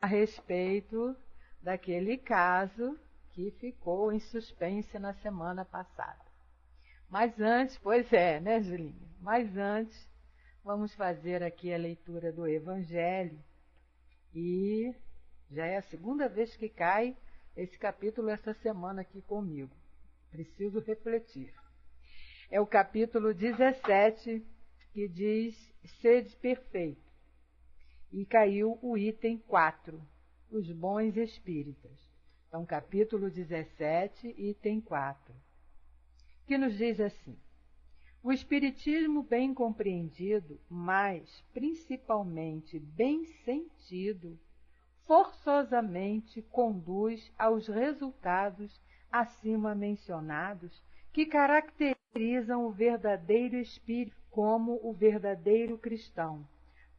a respeito daquele caso que ficou em suspense na semana passada. Mas antes, pois é, né, Julinha? Mas antes, vamos fazer aqui a leitura do Evangelho. E já é a segunda vez que cai esse capítulo essa semana aqui comigo. Preciso refletir. É o capítulo 17, que diz: sede perfeito. E caiu o item 4, os bons espíritas. Então, capítulo 17, item 4, que nos diz assim: o espiritismo bem compreendido, mas principalmente bem sentido, forçosamente conduz aos resultados acima mencionados, que caracterizam o verdadeiro espírito como o verdadeiro cristão,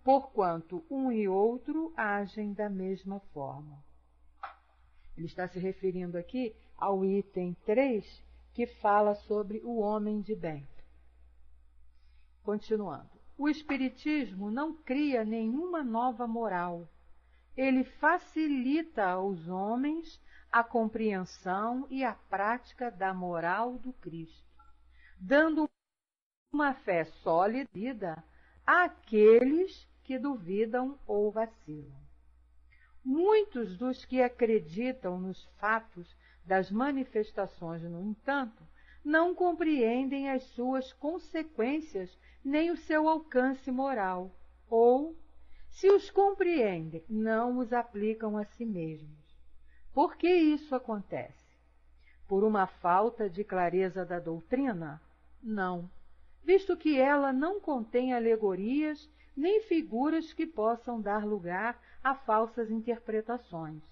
porquanto um e outro agem da mesma forma. Ele está se referindo aqui ao item 3, que fala sobre o homem de bem. Continuando. O Espiritismo não cria nenhuma nova moral. Ele facilita aos homens a compreensão e a prática da moral do Cristo, dando uma fé sólida àqueles que duvidam ou vacilam. Muitos dos que acreditam nos fatos das manifestações, no entanto, não compreendem as suas consequências nem o seu alcance moral, ou, se os compreendem, não os aplicam a si mesmos. Por que isso acontece? Por uma falta de clareza da doutrina? Não, visto que ela não contém alegorias nem figuras que possam dar lugar a falsas interpretações.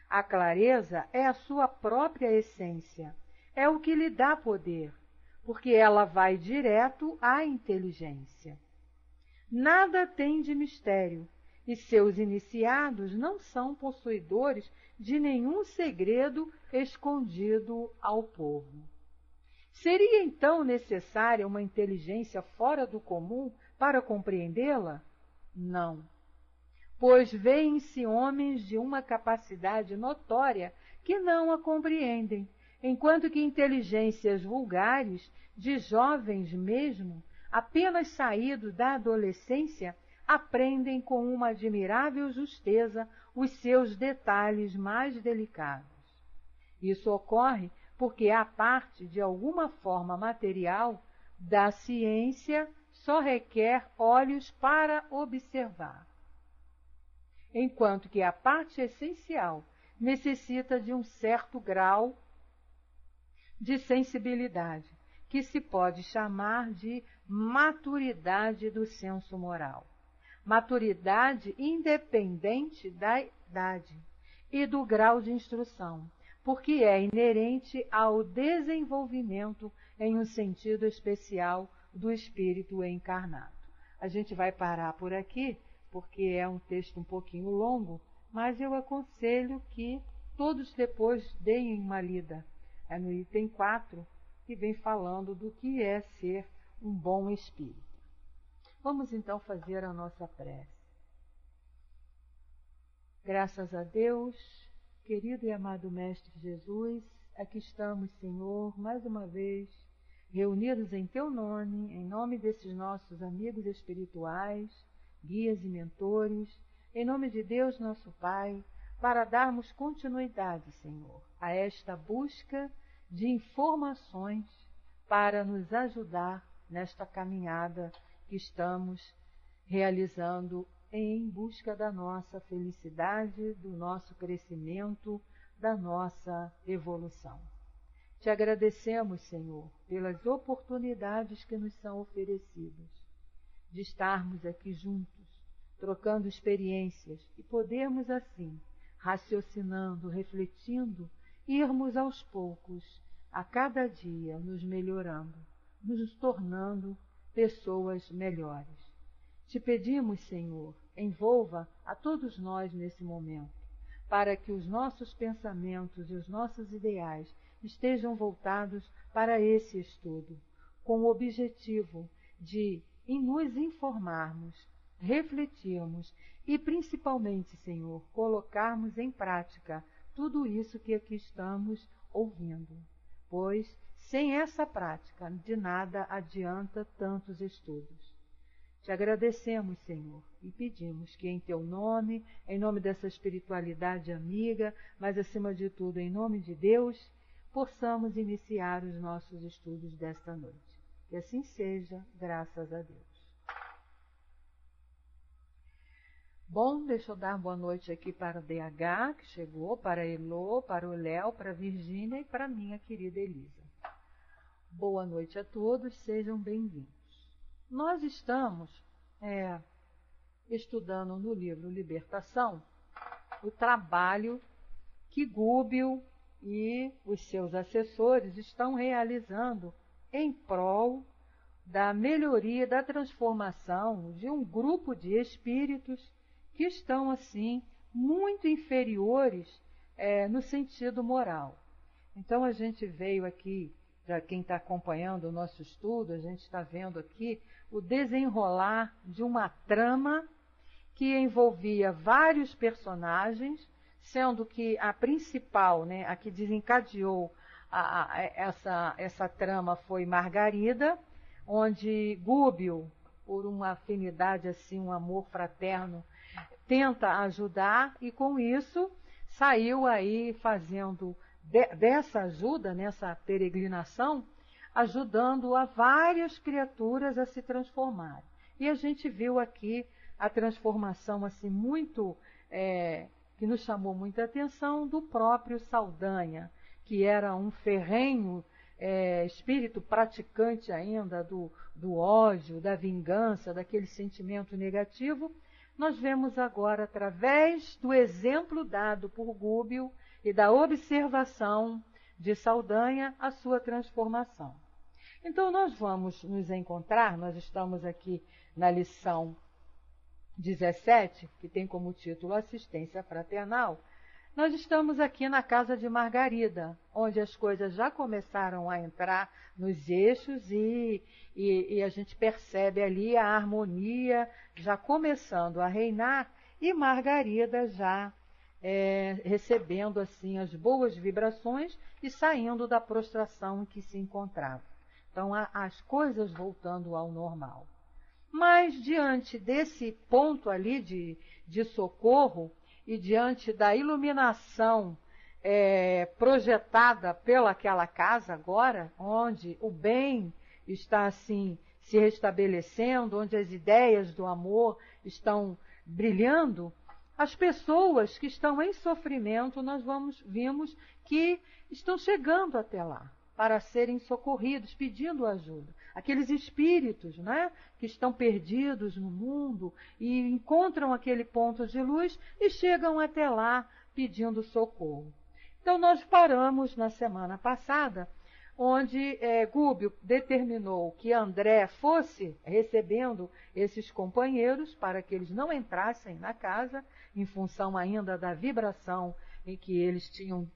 A clareza é a sua própria essência, é o que lhe dá poder, porque ela vai direto à inteligência. Nada tem de mistério, e seus iniciados não são possuidores de nenhum segredo escondido ao povo. Seria então necessária uma inteligência fora do comum para compreendê-la? Não, pois veem-se homens de uma capacidade notória que não a compreendem, enquanto que inteligências vulgares, de jovens mesmo, apenas saídos da adolescência, aprendem com uma admirável justeza os seus detalhes mais delicados. Isso ocorre porque a parte de alguma forma material da ciência só requer olhos para observar, enquanto que a parte essencial necessita de um certo grau de sensibilidade, que se pode chamar de maturidade do senso moral. Maturidade independente da idade e do grau de instrução, porque é inerente ao desenvolvimento em um sentido especial do espírito encarnado. A gente vai parar por aqui, porque é um texto um pouquinho longo, mas eu aconselho que todos depois deem uma lida. É no item 4, que vem falando do que é ser um bom espírito. Vamos então fazer a nossa prece. Graças a Deus, querido e amado Mestre Jesus, aqui estamos, Senhor, mais uma vez, reunidos em Teu nome, em nome desses nossos amigos espirituais, guias e mentores, em nome de Deus, nosso Pai, para darmos continuidade, Senhor, a esta busca de informações para nos ajudar nesta caminhada que estamos realizando em busca da nossa felicidade, do nosso crescimento, da nossa evolução. Te agradecemos, Senhor, pelas oportunidades que nos são oferecidas, de estarmos aqui juntos, trocando experiências e podermos assim, raciocinando, refletindo, irmos aos poucos, a cada dia, nos melhorando, nos tornando pessoas melhores. Te pedimos, Senhor, envolva a todos nós nesse momento, para que os nossos pensamentos e os nossos ideais estejam voltados para esse estudo, com o objetivo de nos informarmos refletirmos e, principalmente, Senhor, colocarmos em prática tudo isso que aqui estamos ouvindo. Pois, sem essa prática, de nada adianta tantos estudos. Te agradecemos, Senhor, e pedimos que em Teu nome, em nome dessa espiritualidade amiga, mas acima de tudo em nome de Deus, possamos iniciar os nossos estudos desta noite. Que assim seja, graças a Deus. Bom, deixa eu dar boa noite aqui para o DH, que chegou, para a Elô, para o Léo, para a Virgínia e para a minha querida Elisa. Boa noite a todos, sejam bem-vindos. Nós estamos estudando no livro Libertação o trabalho que Gubbio e os seus assessores estão realizando em prol da melhoria, da transformação de um grupo de espíritos que estão, assim, muito inferiores no sentido moral. Então, a gente veio aqui, para quem está acompanhando o nosso estudo, a gente está vendo aqui o desenrolar de uma trama que envolvia vários personagens, sendo que a principal, a que desencadeou essa trama foi Margarida, onde Gubbio, por uma afinidade, assim, um amor fraterno, tenta ajudar e, com isso, saiu aí fazendo dessa ajuda, nessa peregrinação, ajudando a várias criaturas a se transformarem. E a gente viu aqui a transformação assim muito que nos chamou muita atenção do próprio Saldanha, que era um ferrenho espírito praticante ainda do ódio, da vingança, daquele sentimento negativo. Nós vemos agora, através do exemplo dado por Gubbio e da observação de Saldanha, a sua transformação. Então, nós vamos nos encontrar, nós estamos aqui na lição 17, que tem como título Assistência Fraternal. Nós estamos aqui na casa de Margarida, onde as coisas já começaram a entrar nos eixos e a gente percebe ali a harmonia já começando a reinar e Margarida já recebendo assim as boas vibrações e saindo da prostração em que se encontrava. Então, as coisas voltando ao normal. Mas, diante desse ponto ali de socorro e diante da iluminação projetada pelaquela casa agora, onde o bem está assim se restabelecendo, onde as ideias do amor estão brilhando, as pessoas que estão em sofrimento, nós vimos que estão chegando até lá para serem socorridos, pedindo ajuda. Aqueles espíritos, que estão perdidos no mundo e encontram aquele ponto de luz e chegam até lá pedindo socorro. Então, nós paramos na semana passada, onde Gubbio determinou que André fosse recebendo esses companheiros para que eles não entrassem na casa, em função ainda da vibração em que eles tinham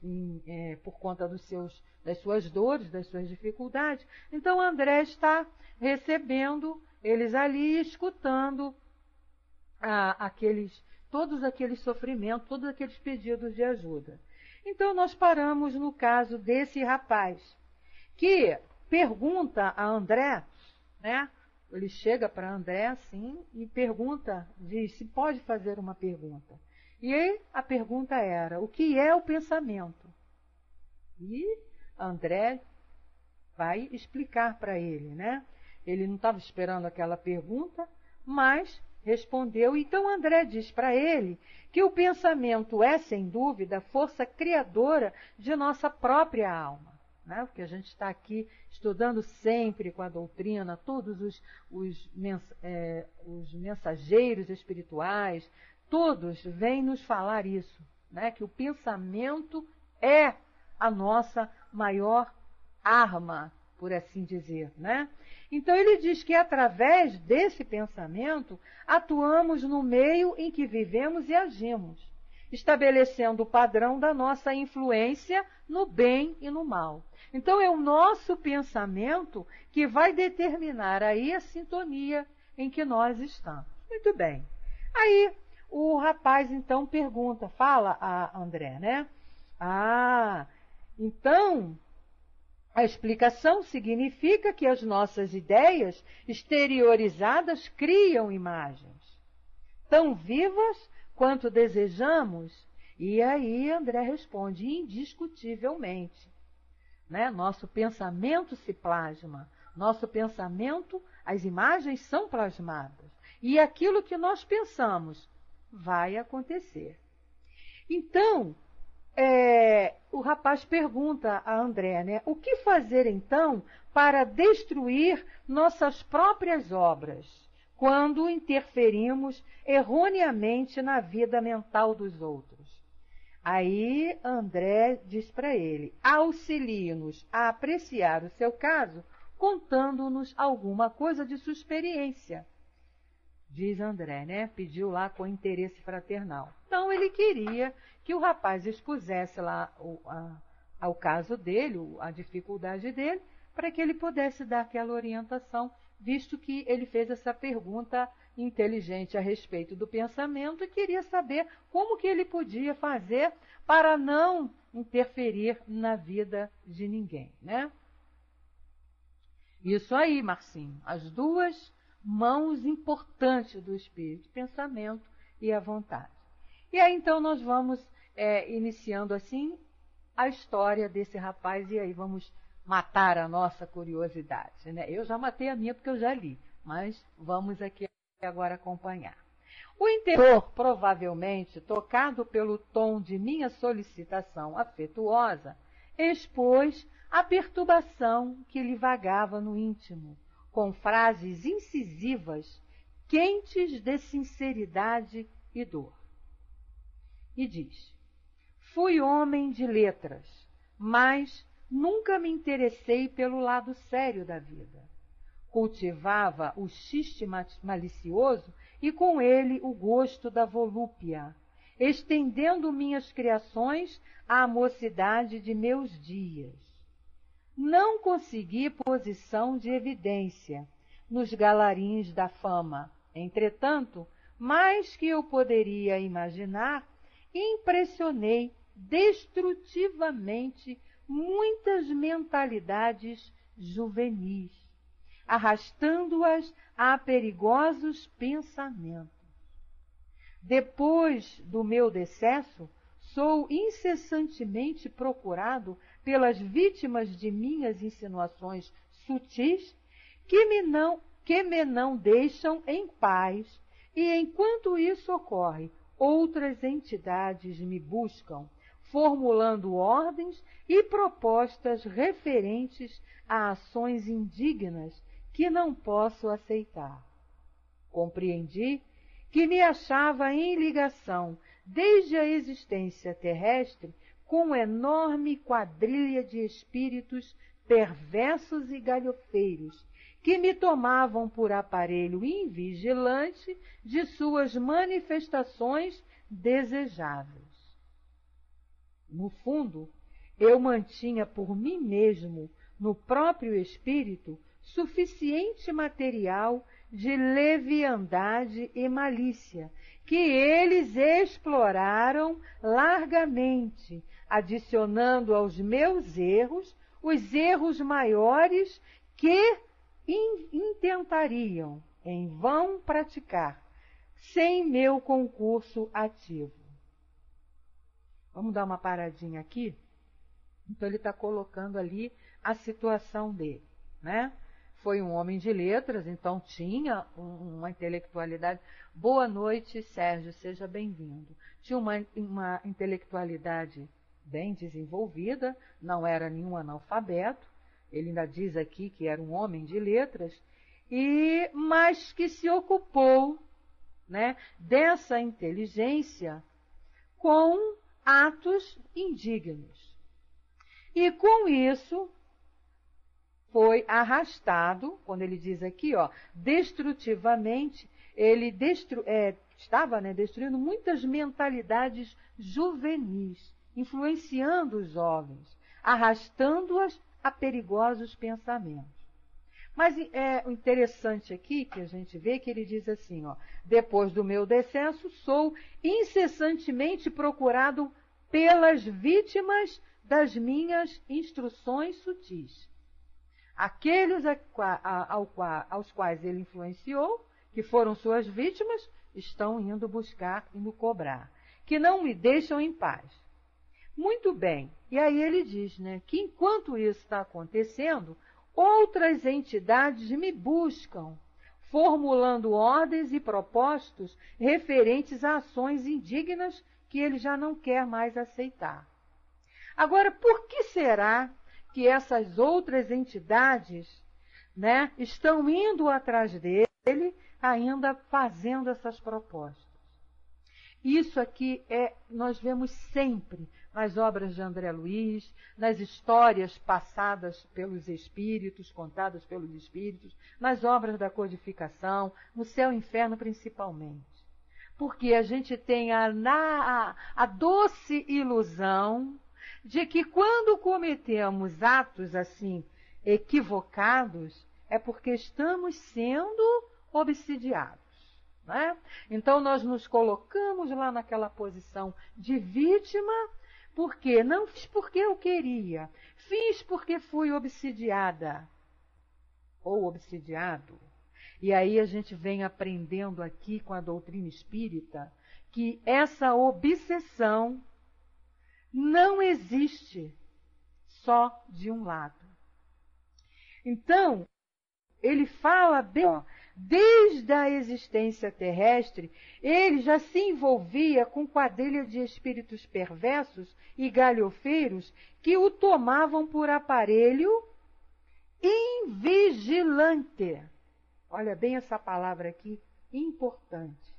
por conta das suas dores, das suas dificuldades. Então, André está recebendo eles ali, escutando todos aqueles sofrimentos, todos aqueles pedidos de ajuda. Então, nós paramos no caso desse rapaz, que pergunta a André, ele chega para André assim e diz se pode fazer uma pergunta. E aí a pergunta era, o que é o pensamento? E André vai explicar para ele, Ele não estava esperando aquela pergunta, mas respondeu. Então André diz para ele que o pensamento é, sem dúvida, a força criadora de nossa própria alma. Porque a gente está aqui estudando sempre com a doutrina, todos os mensageiros espirituais, todos vêm nos falar isso, que o pensamento é a nossa maior arma, por assim dizer. Então ele diz que através desse pensamento atuamos no meio em que vivemos e agimos, estabelecendo o padrão da nossa influência no bem e no mal. Então é o nosso pensamento que vai determinar aí a sintonia em que nós estamos. Muito bem. Aí o rapaz então pergunta, fala a André, né? Ah, então a explicação significa que as nossas ideias exteriorizadas criam imagens tão vivas quanto desejamos. E aí André responde, indiscutivelmente. Né? Nosso pensamento se plasma. Nosso pensamento, as imagens são plasmadas. E aquilo que nós pensamos vai acontecer. Então, o rapaz pergunta a André, né? O que fazer então para destruir nossas próprias obras, quando interferimos erroneamente na vida mental dos outros? Aí André diz para ele, auxilie-nos a apreciar o seu caso, contando-nos alguma coisa de sua experiência. Diz André, né? Pediu lá com interesse fraternal. Então ele queria que o rapaz expusesse lá ao caso dele, a dificuldade dele, para que ele pudesse dar aquela orientação, visto que ele fez essa pergunta inteligente a respeito do pensamento e queria saber como que ele podia fazer para não interferir na vida de ninguém, né? Isso aí, Marcinho, as duas mãos importantes do espírito, pensamento e a vontade. E aí então nós vamos iniciando assim a história desse rapaz e aí vamos matar a nossa curiosidade, né? Eu já matei a minha porque eu já li, mas vamos aqui agora acompanhar. O interlocutor, provavelmente tocado pelo tom de minha solicitação afetuosa, expôs a perturbação que lhe vagava no íntimo, com frases incisivas, quentes de sinceridade e dor. E diz, fui homem de letras, mas nunca me interessei pelo lado sério da vida. Cultivava o xiste malicioso e com ele o gosto da volúpia, estendendo minhas criações à mocidade de meus dias. Não consegui posição de evidência nos galarins da fama. Entretanto, mais que eu poderia imaginar, impressionei destrutivamente muitas mentalidades juvenis, arrastando-as a perigosos pensamentos. Depois do meu decesso, sou incessantemente procurado pelas vítimas de minhas insinuações sutis que me não deixam em paz, e enquanto isso ocorre, outras entidades me buscam, formulando ordens e propostas referentes a ações indignas que não posso aceitar. Compreendi que me achava em ligação, desde a existência terrestre, com enorme quadrilha de espíritos perversos e galhofeiros, que me tomavam por aparelho invigilante de suas manifestações desejáveis. No fundo, eu mantinha por mim mesmo, no próprio espírito, suficiente material de leviandade e malícia, que eles exploraram largamente, adicionando aos meus erros os erros maiores que intentariam em vão praticar, sem meu concurso ativo. Vamos dar uma paradinha aqui? Então ele está colocando ali a situação dele, né? Foi um homem de letras, então tinha uma intelectualidade. Boa noite, Sérgio, seja bem-vindo. Tinha uma intelectualidade bem desenvolvida, não era nenhum analfabeto, ele ainda diz aqui que era um homem de letras, mas que se ocupou, né, dessa inteligência com atos indignos. E com isso foi arrastado, quando ele diz aqui, ó, destrutivamente, ele estava, né, destruindo muitas mentalidades juvenis, influenciando os jovens, arrastando-as a perigosos pensamentos. Mas é interessante aqui que a gente vê que ele diz assim, ó, depois do meu decesso, sou incessantemente procurado pelas vítimas das minhas instruções sutis. Aqueles aos quais ele influenciou, que foram suas vítimas, estão indo buscar e me cobrar, que não me deixam em paz. Muito bem, e aí ele diz, né, que enquanto isso está acontecendo, outras entidades me buscam, formulando ordens e propósitos referentes a ações indignas que ele já não quer mais aceitar. Agora, por que será que essas outras entidades, né, estão indo atrás dele, ainda fazendo essas propostas? Isso aqui nós vemos sempre nas obras de André Luiz, nas histórias passadas pelos espíritos, contadas pelos espíritos, nas obras da codificação, no Céu e Inferno principalmente. Porque a gente tem a doce ilusão de que quando cometemos atos assim equivocados, é porque estamos sendo obsidiados. Né? Então nós nos colocamos lá naquela posição de vítima, porque não fiz porque eu queria, fiz porque fui obsidiada ou obsidiado. E aí a gente vem aprendendo aqui com a doutrina espírita que essa obsessão não existe só de um lado. Então, ele fala bem, ó, desde a existência terrestre, ele já se envolvia com quadrilha de espíritos perversos e galhofeiros que o tomavam por aparelho invigilante. Olha bem essa palavra aqui, importante.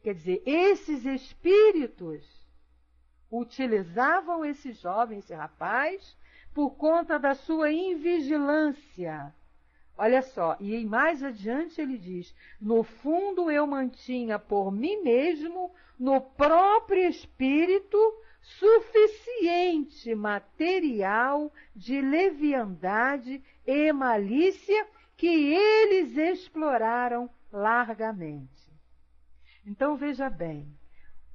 Quer dizer, esses espíritos utilizavam esse jovem, esse rapaz, por conta da sua invigilância. Olha só, e mais adiante ele diz, no fundo eu mantinha por mim mesmo, no próprio espírito, suficiente material de leviandade e malícia que eles exploraram largamente. Então veja bem,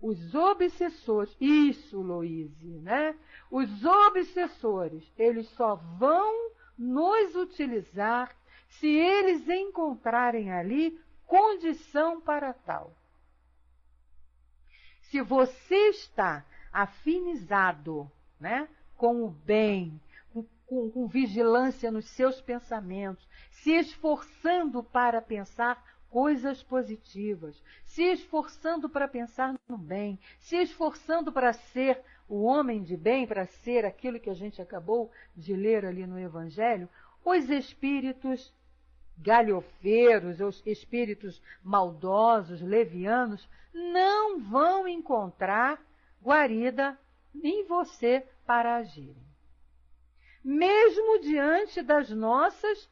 os obsessores, isso, Loíse, né? Os obsessores, eles só vão nos utilizar se eles encontrarem ali condição para tal. Se você está afinizado, né, com o bem, com vigilância nos seus pensamentos, se esforçando para pensar coisas positivas, se esforçando para pensar no bem, se esforçando para ser o homem de bem, para ser aquilo que a gente acabou de ler ali no Evangelho, os espíritos galhofeiros, os espíritos maldosos, levianos, não vão encontrar guarida em você para agirem. Mesmo diante das nossas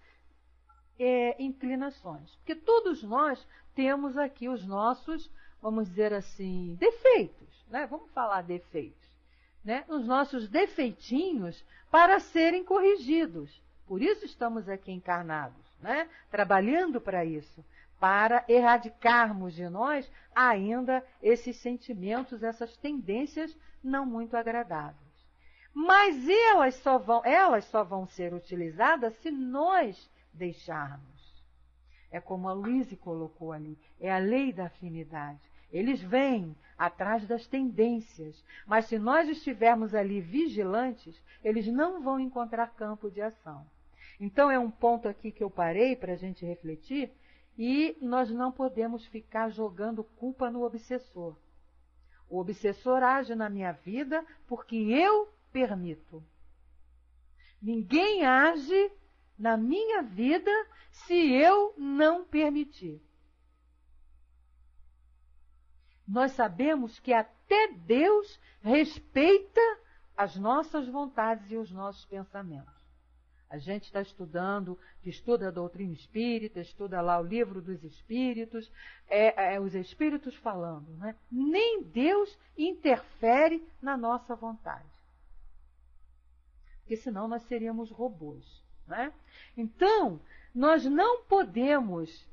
inclinações. Porque todos nós temos aqui os nossos, vamos dizer assim, defeitos, né? Vamos falar defeitos, né? Os nossos defeitinhos para serem corrigidos. Por isso estamos aqui encarnados, né? Trabalhando para isso, para erradicarmos de nós ainda esses sentimentos, essas tendências não muito agradáveis. Mas elas só vão ser utilizadas se nós deixarmos. É como a Luíse colocou ali, é a lei da afinidade. Eles vêm atrás das tendências, mas se nós estivermos ali vigilantes, eles não vão encontrar campo de ação. Então é um ponto aqui que eu parei para a gente refletir, e nós não podemos ficar jogando culpa no obsessor. O obsessor age na minha vida porque eu permito. Ninguém age na minha vida se eu não permitir. Nós sabemos que até Deus respeita as nossas vontades e os nossos pensamentos. A gente está estudando, estuda a doutrina espírita, estuda lá o livro dos espíritos, os espíritos falando, né? Nem Deus interfere na nossa vontade. Porque senão nós seríamos robôs. né? Então, nós não podemos,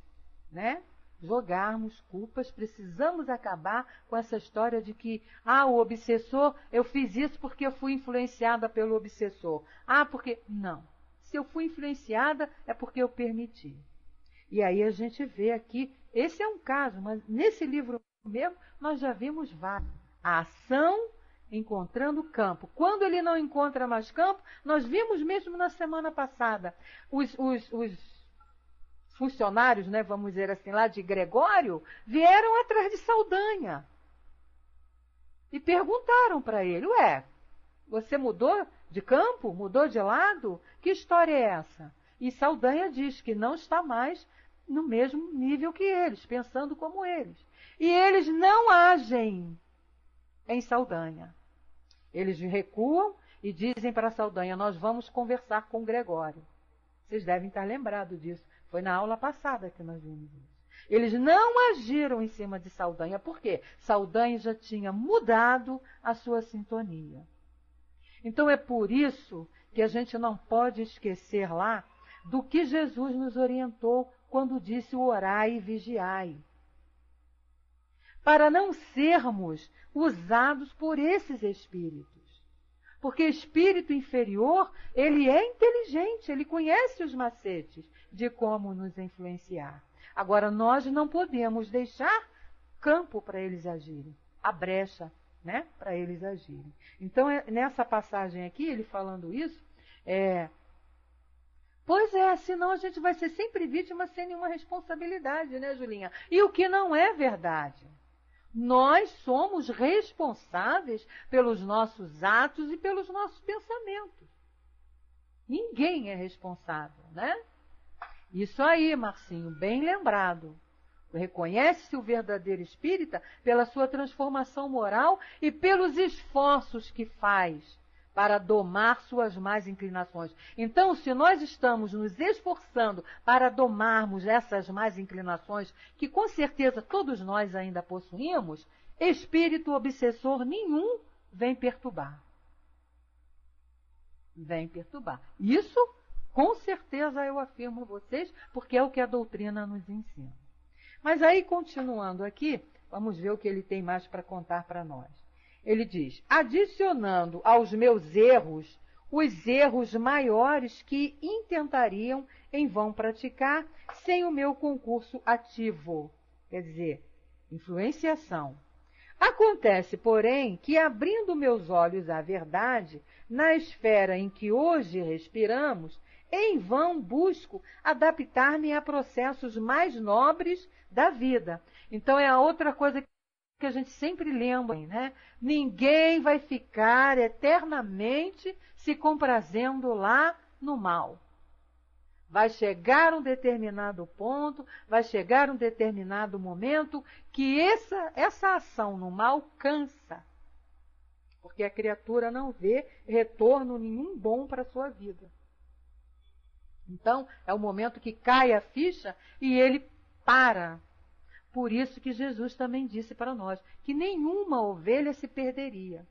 né, jogarmos culpas, precisamos acabar com essa história de que, o obsessor, eu fiz isso porque eu fui influenciada pelo obsessor. Porque... Não. Se eu fui influenciada, é porque eu permiti. E aí a gente vê aqui, esse é um caso, mas nesse livro mesmo, nós já vimos vários. A ação encontrando campo. Quando ele não encontra mais campo, nós vimos mesmo na semana passada, os funcionários, né, vamos dizer assim, lá de Gregório, vieram atrás de Saldanha. E perguntaram para ele, você mudou de campo? Mudou de lado? Que história é essa? E Saldanha diz que não está mais no mesmo nível que eles, pensando como eles. E eles não agem em Saldanha. Eles recuam e dizem para Saldanha, nós vamos conversar com Gregório. Vocês devem estar lembrados disso. Foi na aula passada que nós vimos isso. Eles não agiram em cima de Saldanha. Por quê? Saldanha já tinha mudado a sua sintonia. Então é por isso que a gente não pode esquecer lá do que Jesus nos orientou quando disse orai e vigiai. Para não sermos usados por esses espíritos. Porque espírito inferior, ele é inteligente, ele conhece os macetes de como nos influenciar. Agora, nós não podemos deixar campo para eles agirem, a brecha, né, para eles agirem. Então, nessa passagem aqui, ele falando isso, senão a gente vai ser sempre vítima sem nenhuma responsabilidade, né, Julinha? E o que não é verdade. Nós somos responsáveis pelos nossos atos e pelos nossos pensamentos. Ninguém é responsável, né? Isso aí, Marcinho, bem lembrado. Reconhece-se o verdadeiro espírita pela sua transformação moral e pelos esforços que faz para domar suas más inclinações. Então, se nós estamos nos esforçando para domarmos essas más inclinações, que com certeza todos nós ainda possuímos, espírito obsessor nenhum vem perturbar. Vem perturbar. Isso, com certeza, eu afirmo a vocês, porque é o que a doutrina nos ensina. Mas aí, continuando aqui, vamos ver o que ele tem mais para contar para nós. Ele diz, adicionando aos meus erros os erros maiores que intentariam em vão praticar sem o meu concurso ativo, quer dizer, influenciação. Acontece, porém, que abrindo meus olhos à verdade, na esfera em que hoje respiramos, em vão busco adaptar-me a processos mais nobres da vida. Então é a outra coisa que a gente sempre lembra, né? Ninguém vai ficar eternamente se comprazendo lá no mal. Vai chegar um determinado ponto, vai chegar um determinado momento que essa ação no mal cansa. Porque a criatura não vê retorno nenhum bom para a sua vida. Então, é o momento que cai a ficha e ele para. Por isso que Jesus também disse para nós que nenhuma ovelha se perderia.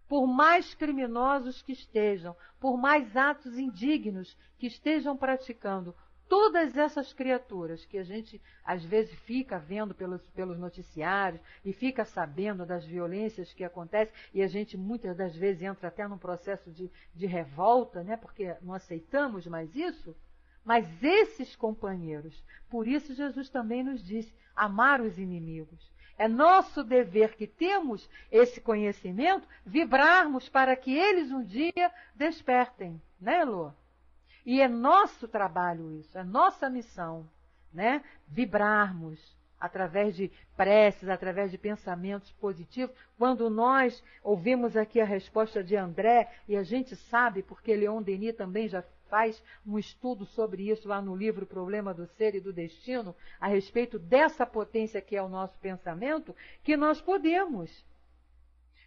Por mais criminosos que estejam, por mais atos indignos que estejam praticando, todas essas criaturas que a gente às vezes fica vendo pelos noticiários e fica sabendo das violências que acontecem, e a gente muitas das vezes entra até num processo de revolta, né, porque não aceitamos mais isso. Mas esses companheiros, por isso Jesus também nos disse, amar os inimigos. É nosso dever que temos esse conhecimento, vibrarmos para que eles um dia despertem, né, Elô? E é nosso trabalho isso, é nossa missão, né? Vibrarmos através de preces, através de pensamentos positivos. Quando nós ouvimos aqui a resposta de André, e a gente sabe, porque Leon Denis também já faz um estudo sobre isso lá no livro Problema do Ser e do Destino, a respeito dessa potência que é o nosso pensamento, que nós podemos.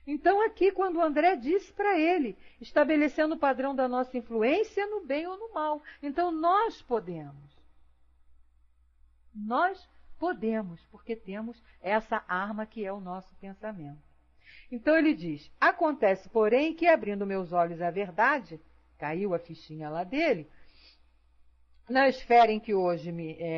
Então aqui, quando o André disse para ele, estabelecendo o padrão da nossa influência no bem ou no mal. Então nós podemos. Nós podemos, porque temos essa arma que é o nosso pensamento. Então ele diz, acontece, porém, que abrindo meus olhos à verdade, caiu a fichinha lá dele, Na esfera em que hoje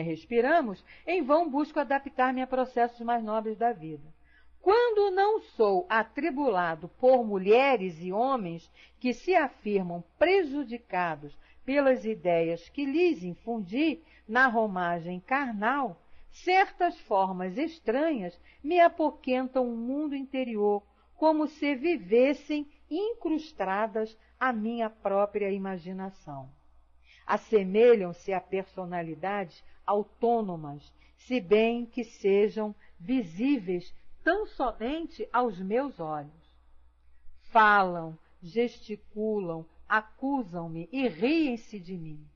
respiramos, em vão busco adaptar-me a processos mais nobres da vida. Quando não sou atribulado por mulheres e homens que se afirmam prejudicados pelas ideias que lhes infundi na romagem carnal, certas formas estranhas me apoquentam o mundo interior, como se vivessem incrustadas à minha própria imaginação. Assemelham-se a personalidades autônomas, se bem que sejam visíveis tão somente aos meus olhos. Falam, gesticulam, acusam-me e riem-se de mim.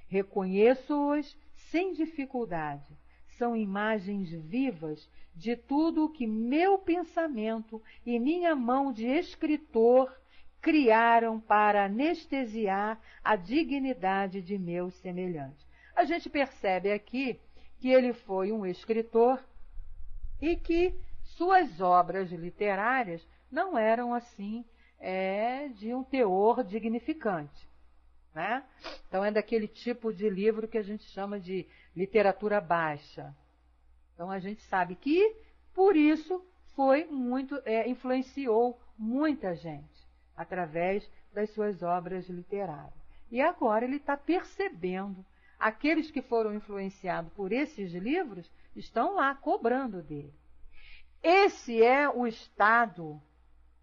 Reconheço-os sem dificuldade. São imagens vivas de tudo o que meu pensamento e minha mão de escritor criaram para anestesiar a dignidade de meus semelhantes. A gente percebe aqui que ele foi um escritor e que suas obras literárias não eram assim de um teor dignificante, né? Então é daquele tipo de livro que a gente chama de literatura baixa. Então a gente sabe que por isso influenciou muita gente através das suas obras literárias. E agora ele está percebendo, aqueles que foram influenciados por esses livros estão lá cobrando dele. Esse é o estado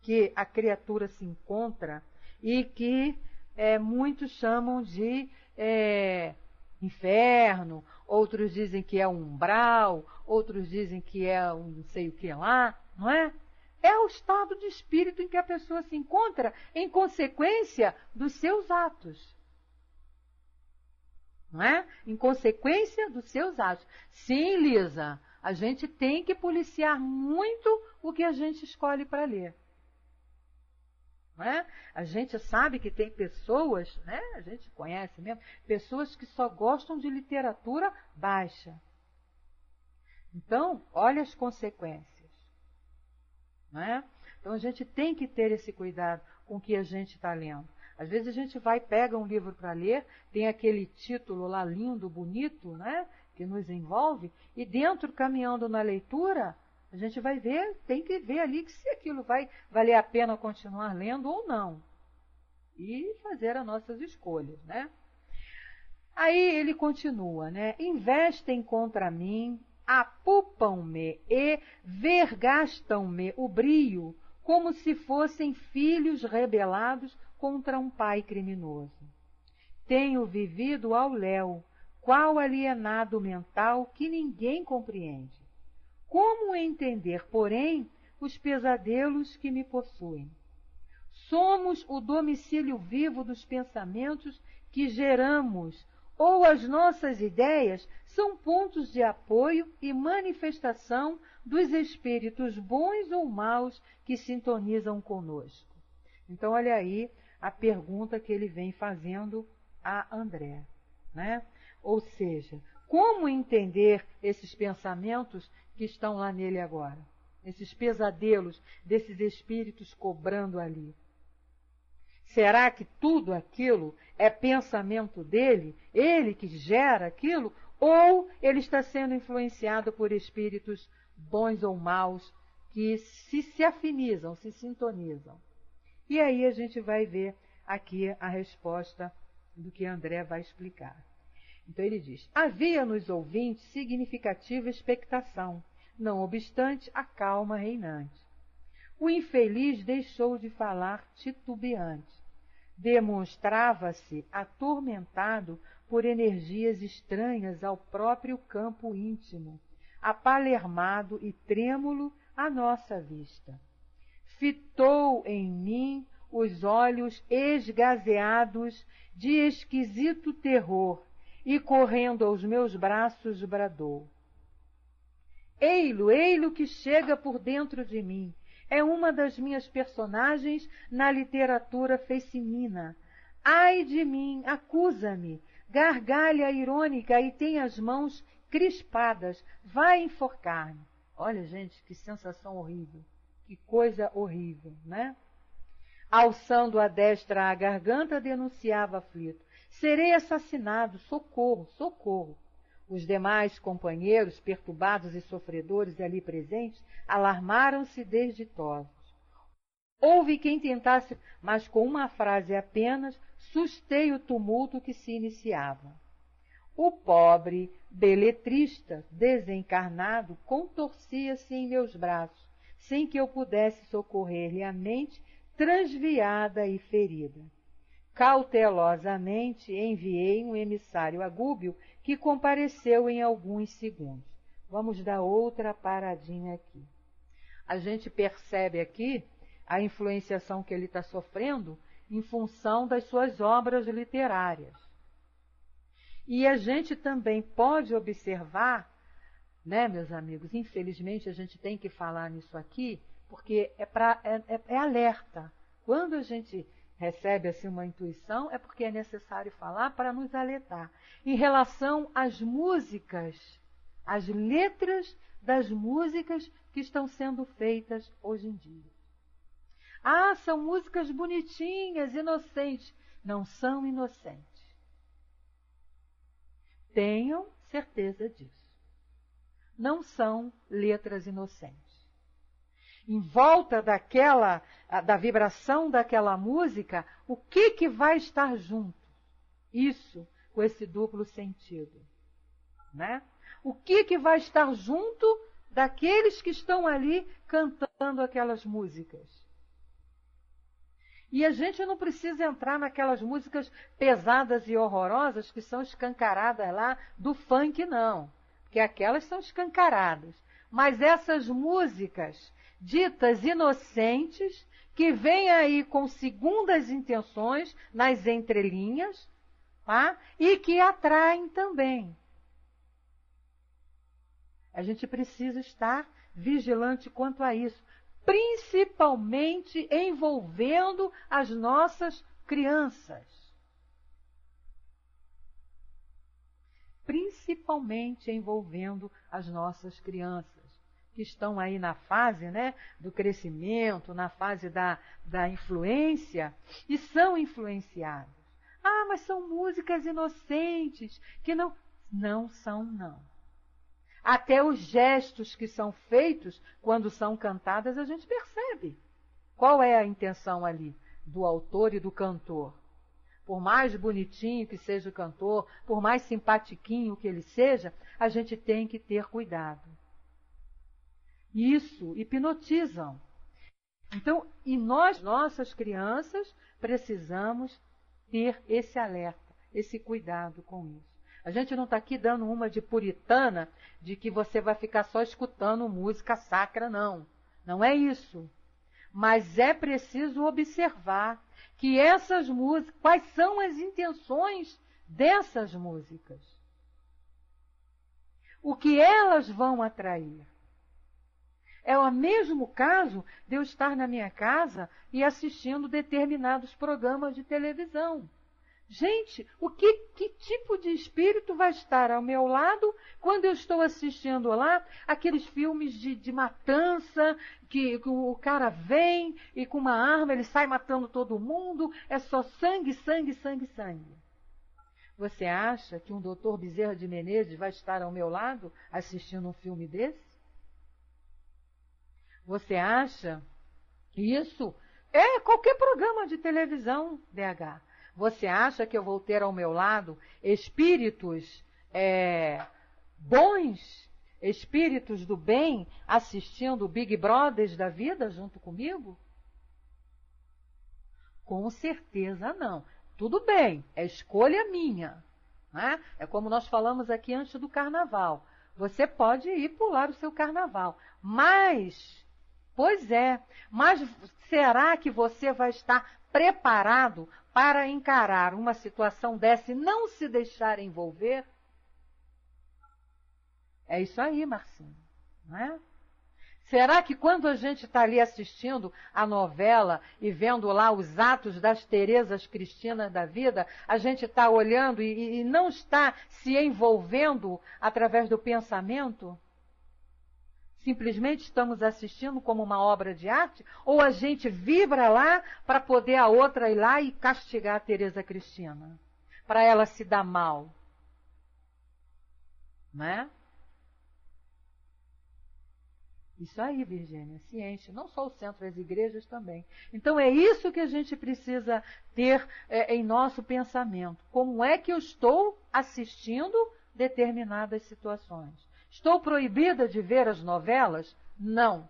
que a criatura se encontra e que muitos chamam de inferno, outros dizem que é um umbral, outros dizem que é um não sei o que lá, não é? É o estado de espírito em que a pessoa se encontra em consequência dos seus atos. Não é? Em consequência dos seus atos. Sim, Lisa, a gente tem que policiar muito o que a gente escolhe para ler. Não é? A gente sabe que tem pessoas, né? A gente conhece mesmo, pessoas que só gostam de literatura baixa. Então, olha as consequências. Não é? Então a gente tem que ter esse cuidado com o que a gente está lendo. Às vezes a gente pega um livro para ler, tem aquele título lá lindo, bonito, né, que nos envolve, e dentro, caminhando na leitura, a gente vai ver, tem que ver ali que se aquilo vai valer a pena continuar lendo ou não. E fazer as nossas escolhas, né? Aí ele continua, né? Investem contra mim, apupam-me e vergastam-me o brio, como se fossem filhos rebelados contra um pai criminoso. Tenho vivido ao léu, qual alienado mental que ninguém compreende. Como entender, porém, os pesadelos que me possuem? Somos o domicílio vivo dos pensamentos que geramos, ou as nossas ideias são pontos de apoio e manifestação dos espíritos bons ou maus que sintonizam conosco. Então, olha aí a pergunta que ele vem fazendo a André, né? Ou seja, como entender esses pensamentos que estão lá nele agora? Esses pesadelos desses espíritos cobrando ali. Será que tudo aquilo é pensamento dele? Ele que gera aquilo? Ou ele está sendo influenciado por espíritos bons ou maus que se afinizam, se sintonizam? E aí a gente vai ver aqui a resposta do que André vai explicar. Então ele diz: havia nos ouvintes significativa expectação, não obstante a calma reinante. O infeliz deixou de falar titubeante. Demonstrava-se atormentado por energias estranhas ao próprio campo íntimo, apalermado e trêmulo à nossa vista. Fitou em mim os olhos esgazeados de esquisito terror e, correndo aos meus braços, bradou: Ei-lo, ei-lo que chega por dentro de mim. É uma das minhas personagens na literatura feminina. Ai de mim, acusa-me, gargalha irônica e tem as mãos crispadas, vai enforcar-me. Olha, gente, que sensação horrível, que coisa horrível, né? Alçando a destra à garganta, denunciava aflito: Serei assassinado, socorro, socorro. Os demais companheiros, perturbados e sofredores ali presentes, alarmaram-se desditosos. Houve quem tentasse, mas com uma frase apenas, sustei o tumulto que se iniciava. O pobre beletrista, desencarnado, contorcia-se em meus braços, sem que eu pudesse socorrer-lhe a mente transviada e ferida. Cautelosamente enviei um emissário a Gúbio, que compareceu em alguns segundos. Vamos dar outra paradinha aqui. A gente percebe aqui a influenciação que ele está sofrendo em função das suas obras literárias. E a gente também pode observar, né, meus amigos, infelizmente a gente tem que falar nisso aqui, porque é alerta. Quando a gente recebe assim uma intuição, é porque é necessário falar para nos alertar. Em relação às músicas, às letras das músicas que estão sendo feitas hoje em dia. Ah, são músicas bonitinhas, inocentes. Não são inocentes. Tenham certeza disso. Não são letras inocentes. Em volta da vibração daquela música, o que vai estar junto? Isso, com esse duplo sentido, né? O que vai estar junto daqueles que estão ali cantando aquelas músicas? E a gente não precisa entrar naquelas músicas pesadas e horrorosas que são escancaradas lá do funk, não. Porque aquelas são escancaradas. Mas essas músicas ditas inocentes, que vêm aí com segundas intenções nas entrelinhas, tá? E que atraem também. A gente precisa estar vigilante quanto a isso, principalmente envolvendo as nossas crianças. Principalmente envolvendo as nossas crianças, que estão aí na fase, né, do crescimento, na fase da influência, e são influenciados. Ah, mas são músicas inocentes, que não são, não. Até os gestos que são feitos quando são cantadas, a gente percebe qual é a intenção ali do autor e do cantor. Por mais bonitinho que seja o cantor, por mais simpatiquinho que ele seja, a gente tem que ter cuidado. Isso hipnotizam. Então, e nós, nossas crianças, precisamos ter esse alerta, esse cuidado com isso. A gente não está aqui dando uma de puritana, de que você vai ficar só escutando música sacra, não. Não é isso. Mas é preciso observar que essas músicas, quais são as intenções dessas músicas. O que elas vão atrair. É o mesmo caso de eu estar na minha casa e assistindo determinados programas de televisão. Gente, que tipo de espírito vai estar ao meu lado quando eu estou assistindo lá aqueles filmes de matança, que o cara vem e com uma arma ele sai matando todo mundo, é só sangue, sangue, sangue, sangue. Você acha que um doutor Bezerra de Menezes vai estar ao meu lado assistindo um filme desse? Você acha isso? É qualquer programa de televisão, DH. Você acha que eu vou ter ao meu lado espíritos bons, espíritos do bem, assistindo Big Brothers da vida junto comigo? Com certeza não. Tudo bem, é escolha minha, né? É como nós falamos aqui antes do carnaval. Você pode ir pular o seu carnaval, mas será que você vai estar preparado para encarar uma situação dessa e não se deixar envolver? É isso aí, Marcinho, não é? Será que quando a gente está ali assistindo a novela e vendo lá os atos das Terezas Cristinas da vida, a gente está olhando e não está se envolvendo através do pensamento? Simplesmente estamos assistindo como uma obra de arte? Ou a gente vibra lá para poder a outra ir lá e castigar a Tereza Cristina? para ela se dar mal? Né? Isso aí, Virgínia, ciente. Não só o centro, as igrejas também. Então é isso que a gente precisa ter em nosso pensamento. Como é que eu estou assistindo determinadas situações? Estou proibida de ver as novelas? Não.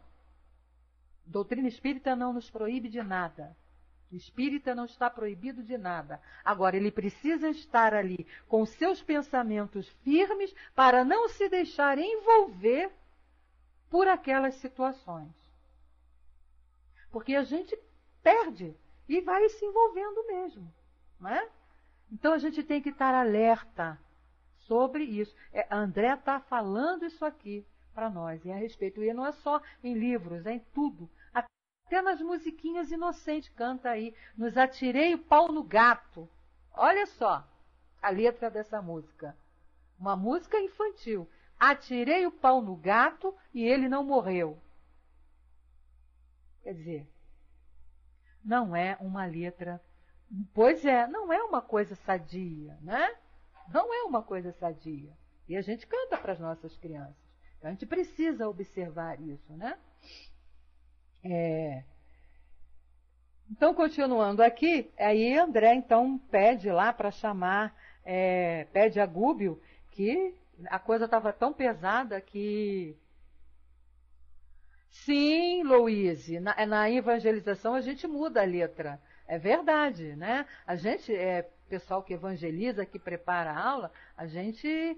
Doutrina espírita não nos proíbe de nada. O espírita não está proibido de nada. Agora, ele precisa estar ali com seus pensamentos firmes para não se deixar envolver por aquelas situações. Porque a gente perde e vai se envolvendo mesmo. Não é? Então a gente tem que estar alerta sobre isso. André está falando isso aqui para nós, e a respeito. E não é só em livros, é em tudo. Até nas musiquinhas inocentes, canta aí. Nos atirei o pau no gato. Olha só a letra dessa música. Uma música infantil. Atirei o pau no gato e ele não morreu. Quer dizer, não é uma letra... Pois é, não é uma coisa sadia, né? Não é uma coisa sadia. E a gente canta para as nossas crianças. A gente precisa observar isso, né? Então, continuando aqui, aí André, então, pede lá para chamar, pede a Gúbio, que a coisa estava tão pesada que... Sim, Louise, na evangelização a gente muda a letra. É verdade, né? A gente, pessoal que evangeliza, que prepara a aula, a gente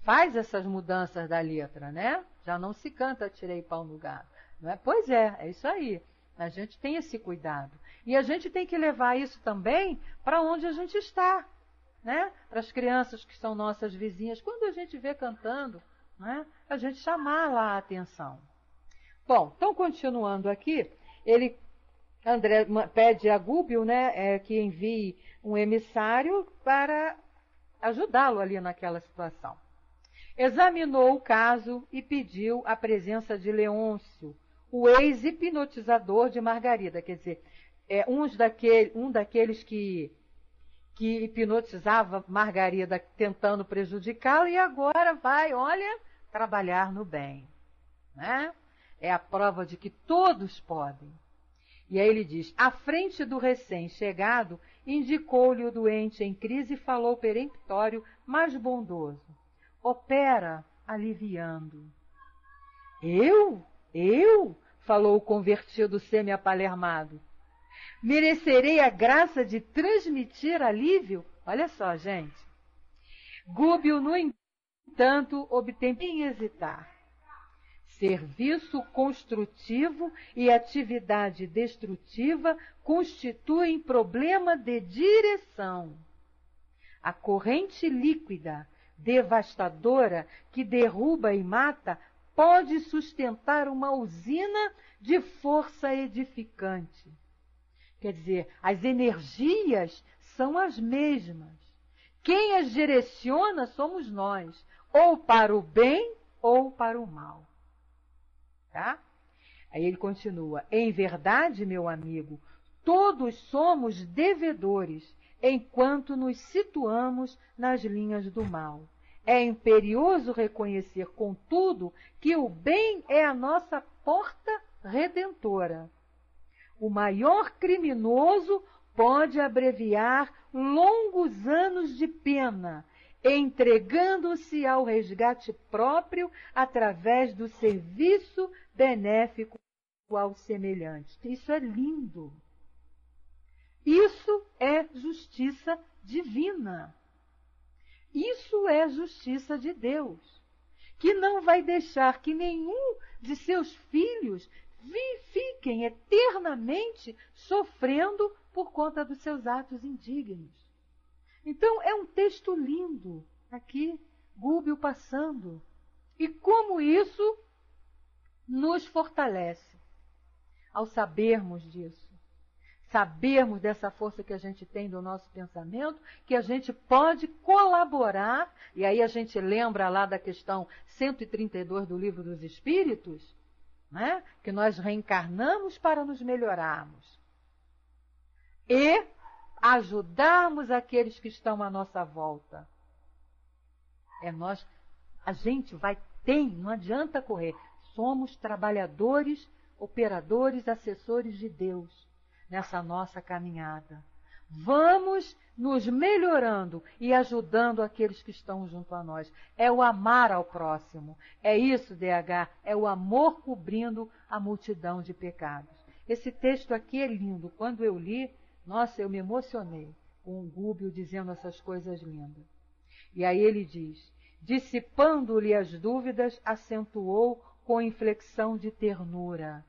faz essas mudanças da letra, né? Já não se canta "tirei pau no gato". Não é? Pois é isso aí. A gente tem esse cuidado. E a gente tem que levar isso também para onde a gente está, né? Para as crianças que são nossas vizinhas. Quando a gente vê cantando, né? A gente chamar lá a atenção. Bom, então continuando aqui, André pede a Gúbio, né, que envie um emissário para ajudá-lo ali naquela situação. Examinou o caso e pediu a presença de Leôncio, o ex-hipnotizador de Margarida. Quer dizer, um daqueles que hipnotizava Margarida tentando prejudicá-la e agora vai, olha, trabalhar no bem. Né? É a prova de que todos podem. E aí ele diz, à frente do recém-chegado, indicou-lhe o doente em crise e falou peremptório, mas bondoso. Opera aliviando. Eu? Falou o convertido semi-apalermado. Merecerei a graça de transmitir alívio? Olha só, gente. Gúbio, no entanto, obtém sem hesitar. Serviço construtivo e atividade destrutiva constituem problema de direção. A corrente líquida, devastadora, que derruba e mata, pode sustentar uma usina de força edificante. Quer dizer, as energias são as mesmas. Quem as direciona somos nós, ou para o bem ou para o mal. Tá? Aí ele continua, em verdade, meu amigo, todos somos devedores, enquanto nos situamos nas linhas do mal. É imperioso reconhecer, contudo, que o bem é a nossa porta redentora. O maior criminoso pode abreviar longos anos de pena, entregando-se ao resgate próprio através do serviço benéfico ao semelhante. Isso é lindo. Isso é justiça divina. Isso é justiça de Deus, que não vai deixar que nenhum de seus filhos fiquem eternamente sofrendo por conta dos seus atos indignos. Então, é um texto lindo aqui, Gúbio passando. E como isso nos fortalece ao sabermos disso. Sabermos dessa força que a gente tem do nosso pensamento, que a gente pode colaborar, e aí a gente lembra lá da questão 132 do Livro dos Espíritos, né? Que nós reencarnamos para nos melhorarmos. E ajudarmos aqueles que estão à nossa volta. A gente não adianta correr. Somos trabalhadores, operadores, assessores de Deus nessa nossa caminhada. Vamos nos melhorando e ajudando aqueles que estão junto a nós. É o amar ao próximo. É isso, DH, é o amor cobrindo a multidão de pecados. Esse texto aqui é lindo. Quando eu li, nossa, eu me emocionei com o Gúbio dizendo essas coisas lindas. E aí ele diz, dissipando-lhe as dúvidas, acentuou com inflexão de ternura.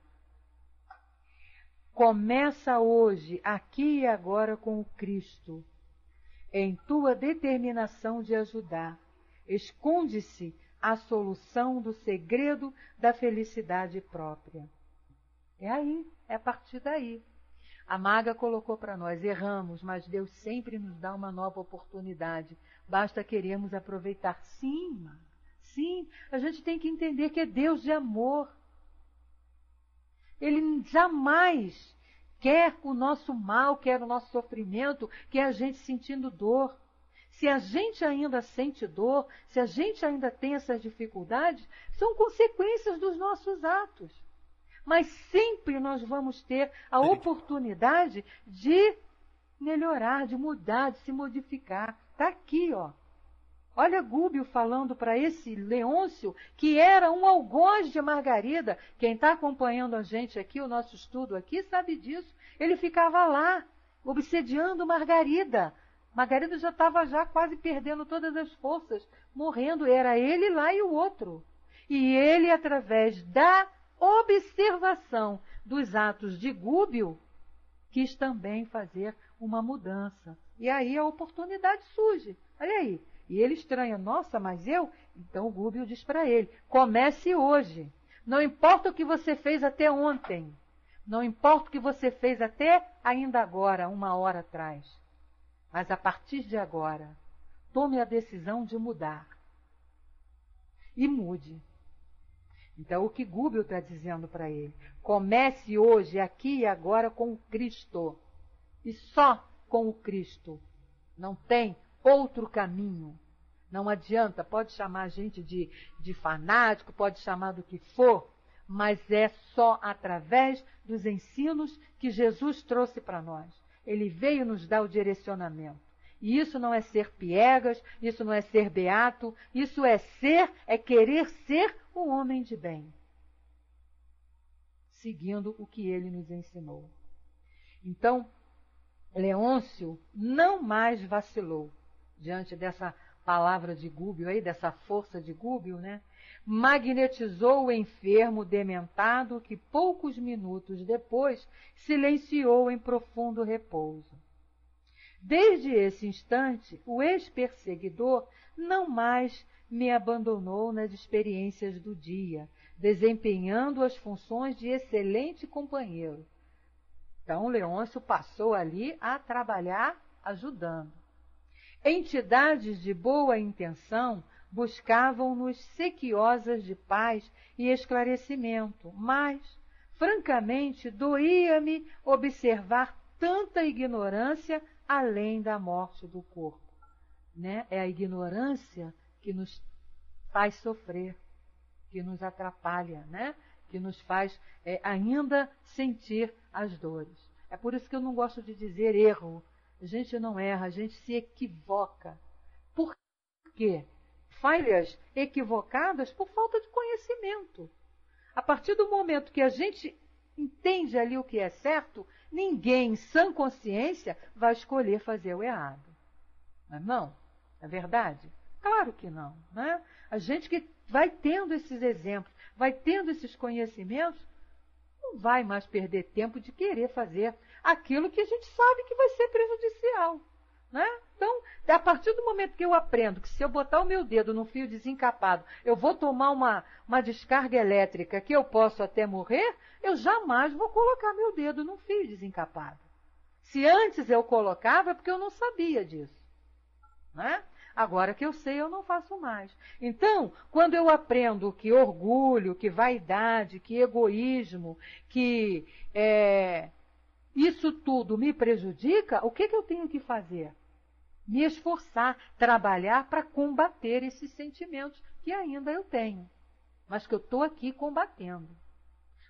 Começa hoje, aqui e agora com o Cristo. Em tua determinação de ajudar, esconde-se a solução do segredo da felicidade própria. É aí, é a partir daí. A Maga colocou para nós, erramos, mas Deus sempre nos dá uma nova oportunidade. Basta queremos aproveitar. Sim, Maga, sim, a gente tem que entender que é Deus de amor. Ele jamais quer o nosso mal, quer o nosso sofrimento, quer a gente sentindo dor. Se a gente ainda sente dor, se a gente ainda tem essas dificuldades, são consequências dos nossos atos. Mas sempre nós vamos ter a oportunidade de melhorar, de mudar, de se modificar. Está aqui, ó. Olha Gúbio falando para esse Leôncio, que era um algoz de Margarida. Quem está acompanhando a gente aqui, o nosso estudo aqui, sabe disso. Ele ficava lá, obsediando Margarida. Margarida já estava quase perdendo todas as forças, morrendo. Era ele lá e o outro. E ele, através da observação dos atos de Gúbio, quis também fazer uma mudança. E aí a oportunidade surge. Olha aí. E ele estranha, nossa, mas eu? Então o Gúbio diz para ele, comece hoje. Não importa o que você fez até ontem. Não importa o que você fez até ainda agora, 1 hora atrás. Mas a partir de agora, tome a decisão de mudar. E mude. Então o que Gúbio está dizendo para ele? Comece hoje, aqui e agora com o Cristo. E só com o Cristo. Não tem outro caminho. Não adianta, pode chamar a gente de fanático, pode chamar do que for, mas é só através dos ensinos que Jesus trouxe para nós. Ele veio nos dar o direcionamento. E isso não é ser piegas, isso não é ser beato, isso é querer ser um homem de bem. Seguindo o que ele nos ensinou. Então, Leôncio não mais vacilou diante dessa palavra de Gúbio aí, dessa força de Gúbio, né? Magnetizou o enfermo dementado que poucos minutos depois silenciou em profundo repouso. Desde esse instante, o ex-perseguidor não mais me abandonou nas experiências do dia, desempenhando as funções de excelente companheiro. Então, Leôncio passou ali a trabalhar ajudando. Entidades de boa intenção buscavam-nos sequiosas de paz e esclarecimento, mas, francamente, doía-me observar tanta ignorância além da morte do corpo. Né? É a ignorância que nos faz sofrer, que nos atrapalha, né? Que nos faz ainda sentir as dores. É por isso que eu não gosto de dizer erro. A gente não erra, a gente se equivoca. Por quê? Falhas equivocadas por falta de conhecimento. A partir do momento que a gente entende ali o que é certo, ninguém em sã consciência vai escolher fazer o errado. Não? É verdade? Claro que não. Né? A gente que vai tendo esses exemplos, vai tendo esses conhecimentos, não vai mais perder tempo de querer fazer aquilo que a gente sabe que vai ser prejudicial. Né? Então, a partir do momento que eu aprendo que se eu botar o meu dedo num fio desencapado, eu vou tomar uma descarga elétrica que eu posso até morrer, eu jamais vou colocar meu dedo num fio desencapado. Se antes eu colocava, é porque eu não sabia disso. Né? Agora que eu sei, eu não faço mais. Então, quando eu aprendo que orgulho, que vaidade, que egoísmo, que isso tudo me prejudica, o que eu tenho que fazer? Me esforçar, trabalhar para combater esses sentimentos que ainda eu tenho, mas que eu estou aqui combatendo.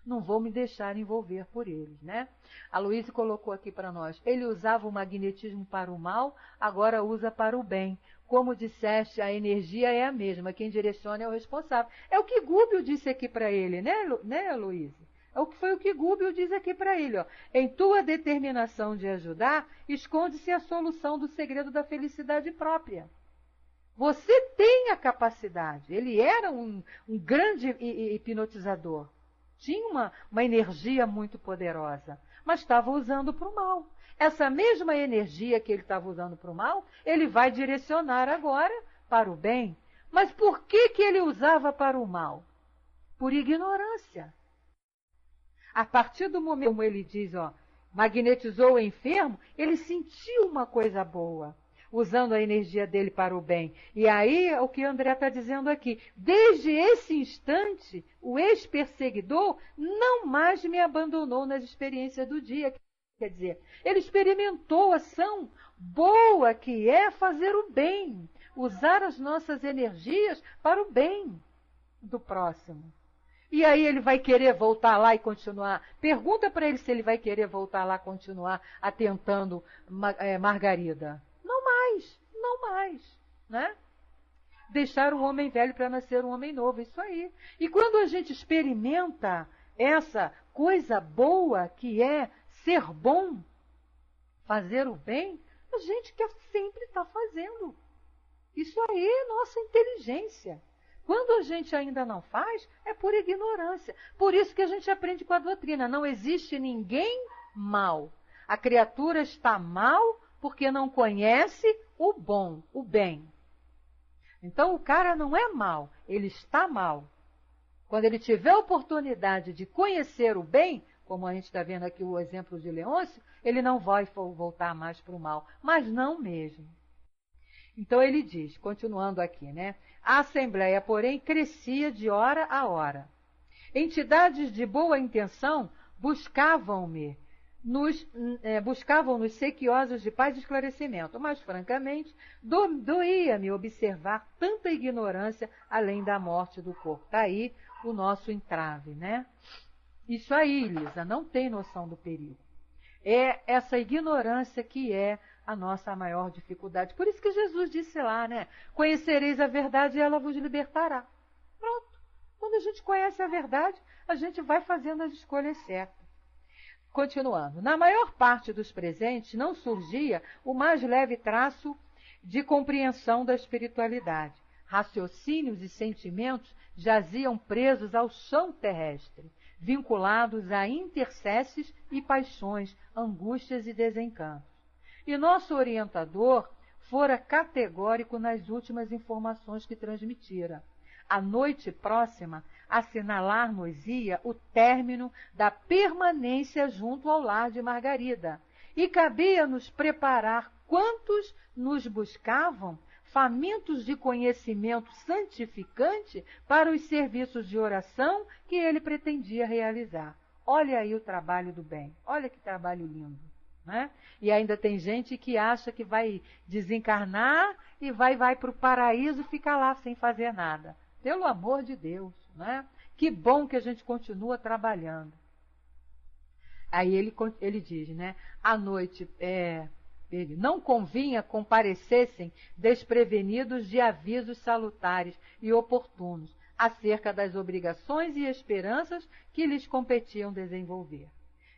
Não vou me deixar envolver por eles, né? A Luísa colocou aqui para nós, ele usava o magnetismo para o mal, agora usa para o bem. Como disseste, a energia é a mesma, quem direciona é o responsável. É o que Gúbio disse aqui para ele, né, Luísa? Foi o que Gúbio diz aqui para ele. Ó. Em tua determinação de ajudar, esconde-se a solução do segredo da felicidade própria. Você tem a capacidade. Ele era um grande hipnotizador. Tinha uma energia muito poderosa, mas estava usando para o mal. Essa mesma energia que ele estava usando para o mal, ele vai direcionar agora para o bem. Mas por que ele usava para o mal? Por ignorância. A partir do momento, como ele diz, ó, magnetizou o enfermo, ele sentiu uma coisa boa, usando a energia dele para o bem. E aí é o que André está dizendo aqui. Desde esse instante, o ex-perseguidor não mais me abandonou nas experiências do dia. Quer dizer, ele experimentou a ação boa que é fazer o bem, usar as nossas energias para o bem do próximo. E aí ele vai querer voltar lá e continuar. Pergunta para ele se ele vai querer voltar lá e continuar atentando Margarida. Não mais, né? Deixar o homem velho para nascer um homem novo, isso aí. E quando a gente experimenta essa coisa boa que é ser bom, fazer o bem, a gente quer sempre estar fazendo. Isso aí é nossa inteligência. Quando a gente ainda não faz, é por ignorância. Por isso que a gente aprende com a doutrina. Não existe ninguém mal. A criatura está mal porque não conhece o bom, o bem. Então o cara não é mal, ele está mal. Quando ele tiver a oportunidade de conhecer o bem, como a gente está vendo aqui o exemplo de Leôncio, ele não vai voltar mais para o mal, mas não mesmo. Então ele diz, continuando aqui, né? A Assembleia, porém, crescia de hora a hora. Entidades de boa intenção buscavam-nos sequiosos de paz e esclarecimento, mas, francamente, doía-me observar tanta ignorância além da morte do corpo. Está aí o nosso entrave, né? Isso aí, Lisa, não tem noção do perigo. É essa ignorância que é a nossa maior dificuldade. Por isso que Jesus disse lá, né? Conhecereis a verdade e ela vos libertará. Pronto. Quando a gente conhece a verdade, a gente vai fazendo as escolhas certas. Continuando. Na maior parte dos presentes não surgia o mais leve traço de compreensão da espiritualidade. Raciocínios e sentimentos jaziam presos ao chão terrestre, vinculados a interesses e paixões, angústias e desencantos. E nosso orientador fora categórico nas últimas informações que transmitira. A noite próxima assinalar-nos-ia o término da permanência junto ao lar de Margarida, e cabia-nos preparar quantos nos buscavam, famintos de conhecimento santificante, para os serviços de oração que ele pretendia realizar. Olha aí o trabalho do bem, olha que trabalho lindo. Né? E ainda tem gente que acha que vai desencarnar e vai para o paraíso e ficar lá sem fazer nada. Pelo amor de Deus, né? Que bom que a gente continua trabalhando. Aí ele diz, né? À noite, não convinha comparecessem desprevenidos de avisos salutares e oportunos acerca das obrigações e esperanças que lhes competiam desenvolver.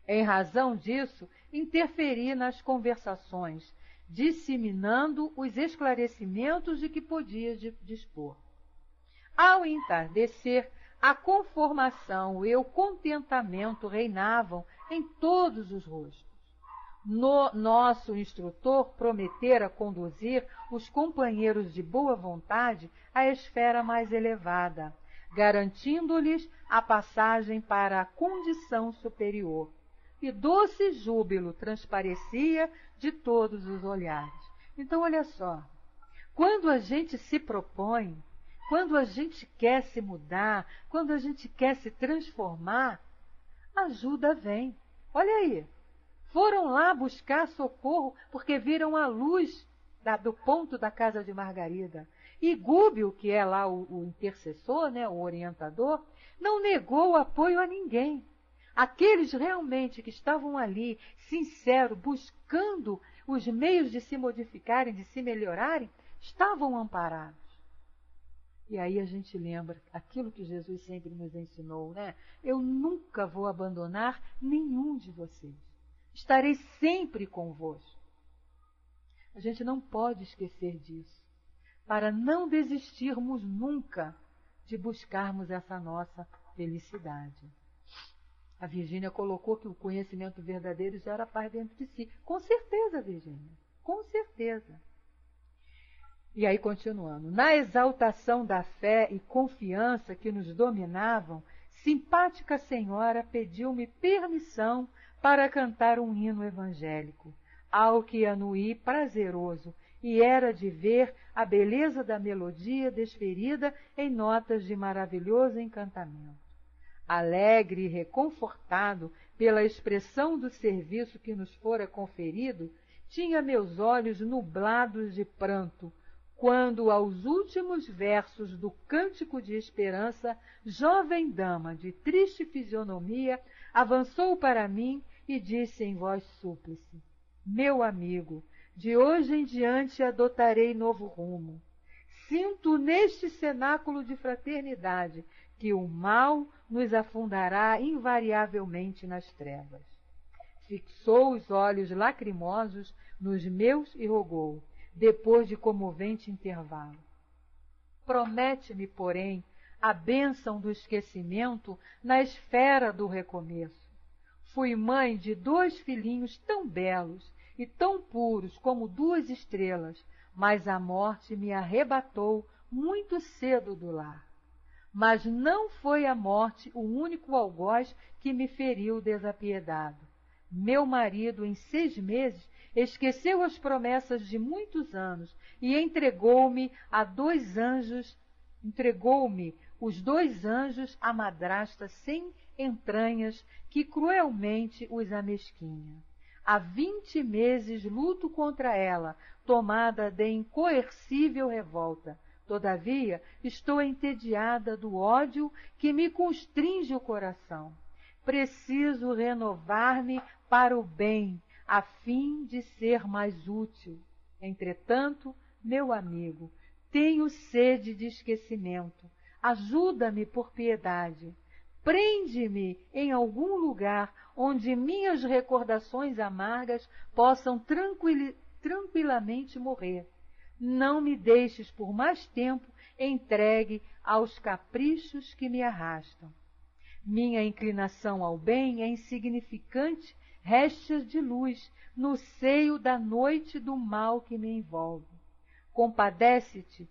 Em razão disso, interferi nas conversações, disseminando os esclarecimentos de que podia dispor. Ao entardecer, a conformação e o contentamento reinavam em todos os rostos. Nosso instrutor prometera conduzir os companheiros de boa vontade à esfera mais elevada, garantindo-lhes a passagem para a condição superior. E doce júbilo transparecia de todos os olhares. Então, olha só, quando a gente se propõe, quando a gente quer se mudar, quando a gente quer se transformar, a ajuda vem. Olha aí, Foram lá buscar socorro porque viram a luz do ponto da casa de Margarida. E Gúbio, que é lá o intercessor, né, o orientador, não negou apoio a ninguém. Aqueles realmente que estavam ali, sinceros, buscando os meios de se modificarem, de se melhorarem, estavam amparados. E aí a gente lembra aquilo que Jesus sempre nos ensinou, né? Eu nunca vou abandonar nenhum de vocês. Estarei sempre convosco. A gente não pode esquecer disso, para não desistirmos nunca de buscarmos essa nossa felicidade. A Virgínia colocou que o conhecimento verdadeiro gera paz dentro de si. Com certeza, Virgínia, com certeza. E aí, continuando, na exaltação da fé e confiança que nos dominavam, simpática senhora pediu-me permissão para cantar um hino evangélico, ao que anuí prazeroso, e era de ver a beleza da melodia desferida em notas de maravilhoso encantamento. Alegre e reconfortado pela expressão do serviço que nos fora conferido, tinha meus olhos nublados de pranto, quando, aos últimos versos do Cântico de Esperança, jovem dama de triste fisionomia avançou para mim e disse em voz súplice: meu amigo, de hoje em diante adotarei novo rumo. Sinto neste cenáculo de fraternidade que o mal nos afundará invariavelmente nas trevas. Fixou os olhos lacrimosos nos meus e rogou, depois de comovente intervalo: promete-me, porém, a bênção do esquecimento na esfera do recomeço. Fui mãe de 2 filhinhos tão belos e tão puros como 2 estrelas, mas a morte me arrebatou muito cedo do lar. Mas não foi a morte o único algoz que me feriu desapiedado. Meu marido, em 6 meses, esqueceu as promessas de muitos anos e entregou-me os 2 anjos à madrasta sem entranhas que cruelmente os amesquinha. Há 20 meses luto contra ela, tomada de incoercível revolta. Todavia, estou entediada do ódio que me constringe o coração. Preciso renovar-me para o bem, a fim de ser mais útil. Entretanto, meu amigo, tenho sede de esquecimento. Ajuda-me por piedade. Prende-me em algum lugar onde minhas recordações amargas possam tranquilamente morrer. Não me deixes por mais tempo entregue aos caprichos que me arrastam. Minha inclinação ao bem é insignificante réstia de luz no seio da noite do mal que me envolve. Compadece-te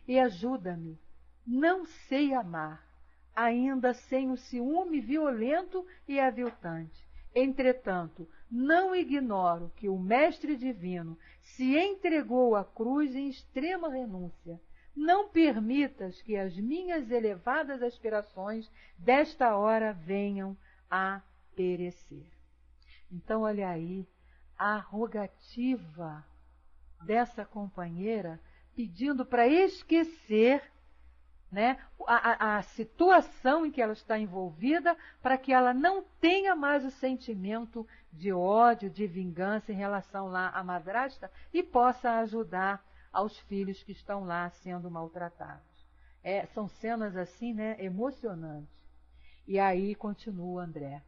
e ajuda-me. Não sei amar, ainda sem o ciúme violento e aviltante. Entretanto, não ignoro que o Mestre Divino se entregou à cruz em extrema renúncia. Não permitas que as minhas elevadas aspirações desta hora venham a perecer. Então, olha aí, a rogativa dessa companheira pedindo para esquecer, né, a situação em que ela está envolvida, para que ela não tenha mais o sentimento de ódio, de vingança em relação lá à madrasta e possa ajudar aos filhos que estão lá sendo maltratados. São cenas assim, né, emocionantes. E aí continua André.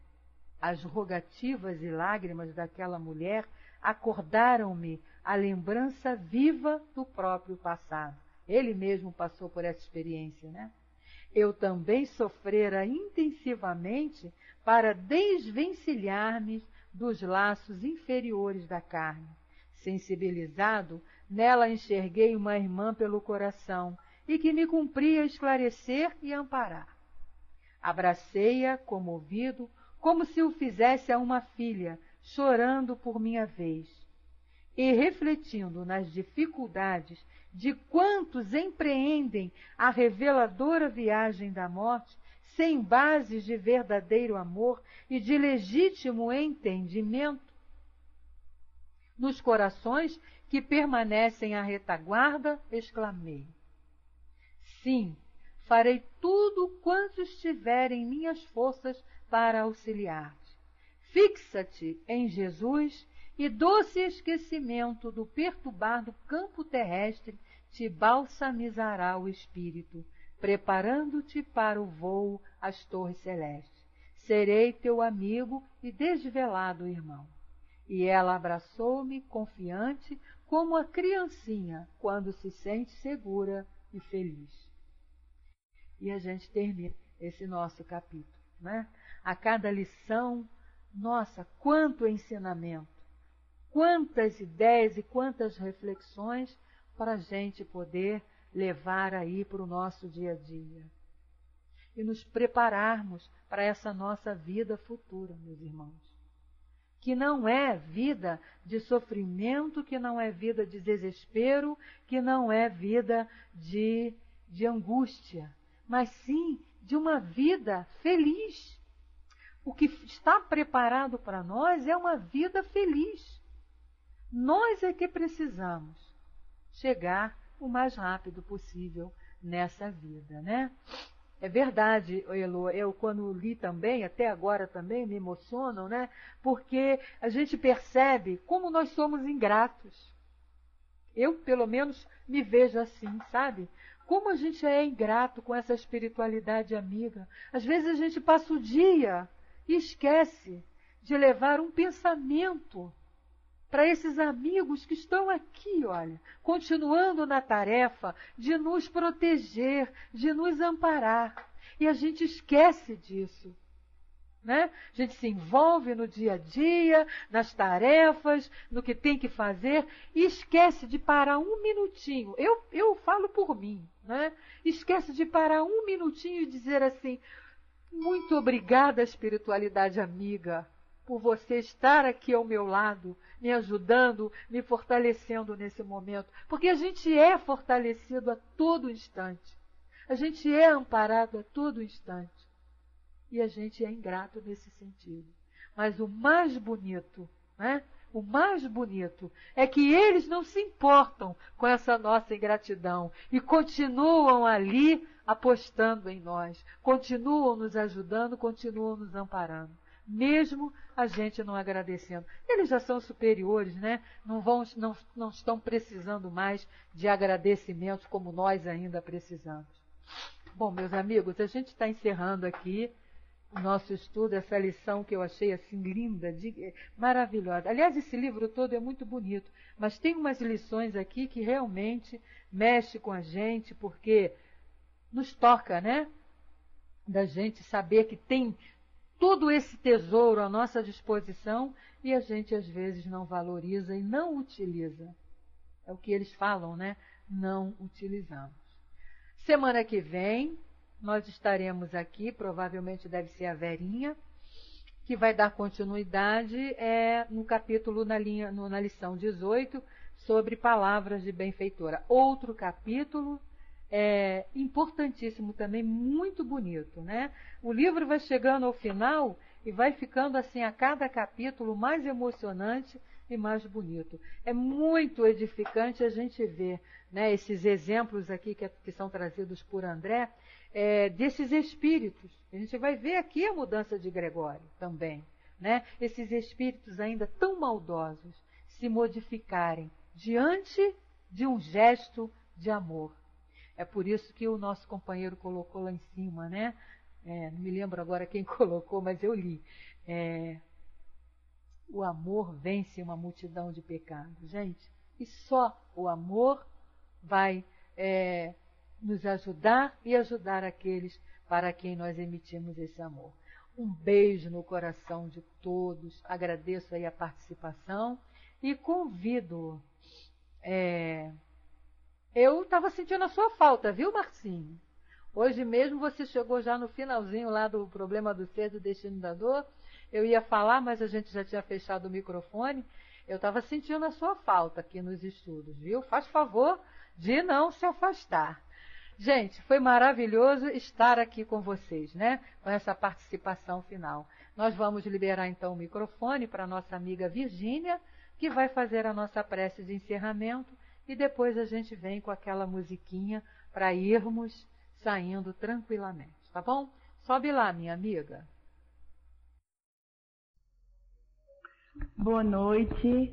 As rogativas e lágrimas daquela mulher acordaram-me a lembrança viva do próprio passado. Ele mesmo passou por essa experiência, né? Eu também sofrera intensivamente para desvencilhar-me dos laços inferiores da carne. Sensibilizado, nela enxerguei uma irmã pelo coração e que me cumpria esclarecer e amparar. Abracei-a, comovido, como se o fizesse a uma filha, chorando por minha vez. E refletindo nas dificuldades de quantos empreendem a reveladora viagem da morte, sem bases de verdadeiro amor e de legítimo entendimento? Nos corações que permanecem à retaguarda, exclamei: sim, farei tudo quanto estiver em minhas forças para auxiliar-te. Fixa-te em Jesus e doce esquecimento do perturbado campo terrestre te balsamizará o espírito, preparando-te para o voo às torres celestes. Serei teu amigo e desvelado irmão. E ela abraçou-me, confiante, como a criancinha, quando se sente segura e feliz. E a gente termina esse nosso capítulo, né? A cada lição, nossa, quanto ensinamento, quantas ideias e quantas reflexões para a gente poder levar aí para o nosso dia a dia. E nos prepararmos para essa nossa vida futura, meus irmãos. Que não é vida de sofrimento, que não é vida de desespero, que não é vida de angústia, mas sim de uma vida feliz. O que está preparado para nós é uma vida feliz. Nós é que precisamos chegar o mais rápido possível nessa vida, né? É verdade, Elô, eu quando li também, até agora também me emocionam, né? Porque a gente percebe como nós somos ingratos. Eu, pelo menos, me vejo assim, sabe? Como a gente é ingrato com essa espiritualidade amiga. Às vezes a gente passa o dia e esquece de levar um pensamento para esses amigos que estão aqui, olha, continuando na tarefa de nos proteger, de nos amparar. E a gente esquece disso, né? A gente se envolve no dia a dia, nas tarefas, no que tem que fazer, e esquece de parar um minutinho. Eu falo por mim, né? Esquece de parar um minutinho e dizer assim: muito obrigada, espiritualidade amiga, por você estar aqui ao meu lado, me ajudando, me fortalecendo nesse momento. Porque a gente é fortalecido a todo instante. A gente é amparado a todo instante. E a gente é ingrato nesse sentido. Mas o mais bonito, né? O mais bonito é que eles não se importam com essa nossa ingratidão e continuam ali apostando em nós, continuam nos ajudando, continuam nos amparando. Mesmo a gente não agradecendo. Eles já são superiores, né? Não estão precisando mais de agradecimentos como nós ainda precisamos. Bom, meus amigos, a gente está encerrando aqui o nosso estudo, essa lição que eu achei assim linda, maravilhosa. Aliás, esse livro todo é muito bonito, mas tem umas lições aqui que realmente mexe com a gente, porque nos toca, né? Da gente saber que tem todo esse tesouro à nossa disposição e a gente às vezes não valoriza e não utiliza. É o que eles falam, né? Não utilizamos. Semana que vem nós estaremos aqui, provavelmente deve ser a Verinha, que vai dar continuidade no capítulo, na lição 18, sobre palavras de benfeitora. Outro capítulo importantíssimo também, muito bonito, né? O livro vai chegando ao final e vai ficando assim a cada capítulo mais emocionante e mais bonito. É muito edificante a gente ver, né, esses exemplos aqui que são trazidos por André, desses espíritos. A gente vai ver aqui a mudança de Gregório também, né? Esses espíritos ainda tão maldosos se modificarem diante de um gesto de amor. É por isso que o nosso companheiro colocou lá em cima, né? Não me lembro agora quem colocou, mas eu li. O amor vence uma multidão de pecados, gente. E só o amor vai nos ajudar e ajudar aqueles para quem nós emitimos esse amor. Um beijo no coração de todos. Agradeço aí a participação e convido... Eu estava sentindo a sua falta, viu, Marcinho? Hoje mesmo você chegou já no finalzinho lá do problema do ser, do destino da dor. Eu ia falar, mas a gente já tinha fechado o microfone. Eu estava sentindo a sua falta aqui nos estudos, viu? Faz favor de não se afastar. Gente, foi maravilhoso estar aqui com vocês, né? Com essa participação final. Nós vamos liberar então o microfone para a nossa amiga Virgínia, que vai fazer a nossa prece de encerramento, e depois a gente vem com aquela musiquinha para irmos saindo tranquilamente, tá bom? Sobe lá, minha amiga. Boa noite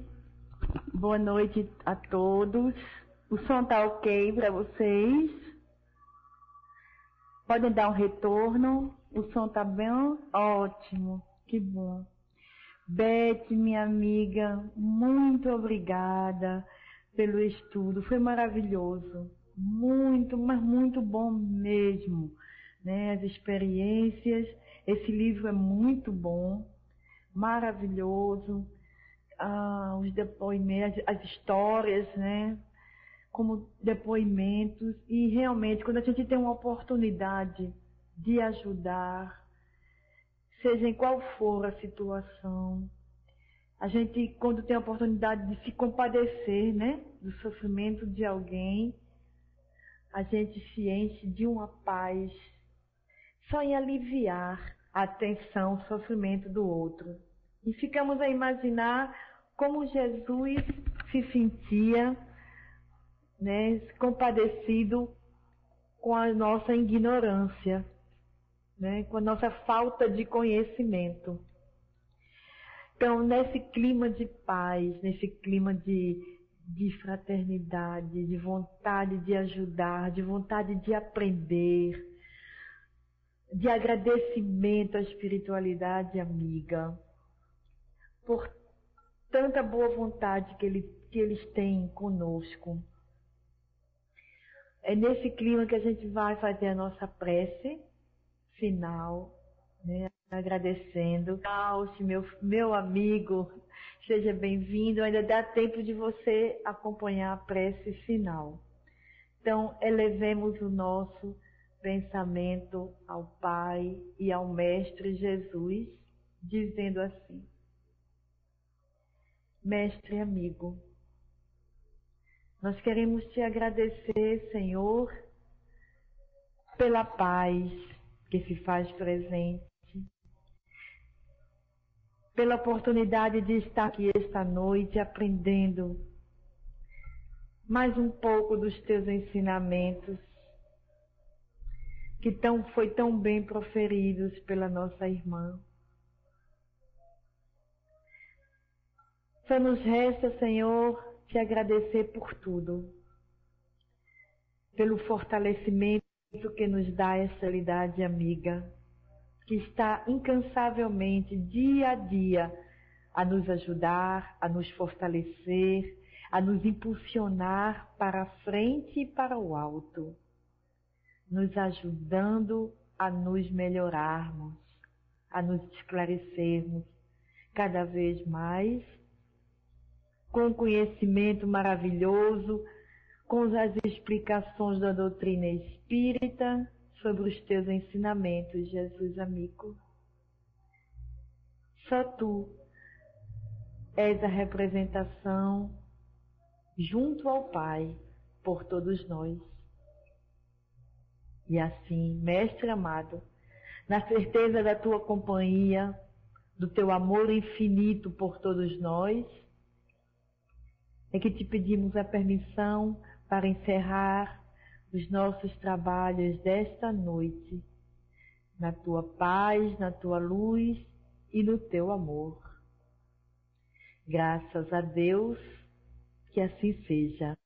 a todos. O som tá ok para vocês? Podem dar um retorno? O som tá bem? Ótimo, que bom. Beth, minha amiga, muito obrigada pelo estudo, foi maravilhoso, muito, mas muito bom mesmo, né? As experiências, esse livro é muito bom, maravilhoso, os depoimentos, as histórias, né? Como depoimentos, e realmente quando a gente tem uma oportunidade de ajudar, seja em qual for a situação, a gente, quando tem a oportunidade de se compadecer, né, do sofrimento de alguém, a gente se enche de uma paz só em aliviar a tensão, o sofrimento do outro. E ficamos a imaginar como Jesus se sentia, né, compadecido com a nossa ignorância, né, com a nossa falta de conhecimento. Então, nesse clima de paz, nesse clima de fraternidade, de vontade de ajudar, de vontade de aprender, de agradecimento à espiritualidade amiga, por tanta boa vontade que eles têm conosco. É nesse clima que a gente vai fazer a nossa prece final, né? Agradecendo. Alce, meu amigo, seja bem-vindo. Ainda dá tempo de você acompanhar a prece final. Então, elevemos o nosso pensamento ao Pai e ao Mestre Jesus, dizendo assim: Mestre amigo, nós queremos te agradecer, Senhor, pela paz que se faz presente, pela oportunidade de estar aqui esta noite aprendendo mais um pouco dos teus ensinamentos, que foi tão bem proferidos pela nossa irmã. Só nos resta, Senhor, te agradecer por tudo, pelo fortalecimento que nos dá essa realidade amiga, que está incansavelmente, dia a dia, a nos ajudar, a nos fortalecer, a nos impulsionar para a frente e para o alto, nos ajudando a nos melhorarmos, a nos esclarecermos cada vez mais, com conhecimento maravilhoso, com as explicações da doutrina espírita sobre os teus ensinamentos, Jesus amigo. Só tu és a representação junto ao Pai por todos nós. E assim, Mestre amado, na certeza da tua companhia, do teu amor infinito por todos nós, é que te pedimos a permissão para encerrar os nossos trabalhos desta noite, na tua paz, na tua luz e no teu amor. Graças a Deus, que assim seja.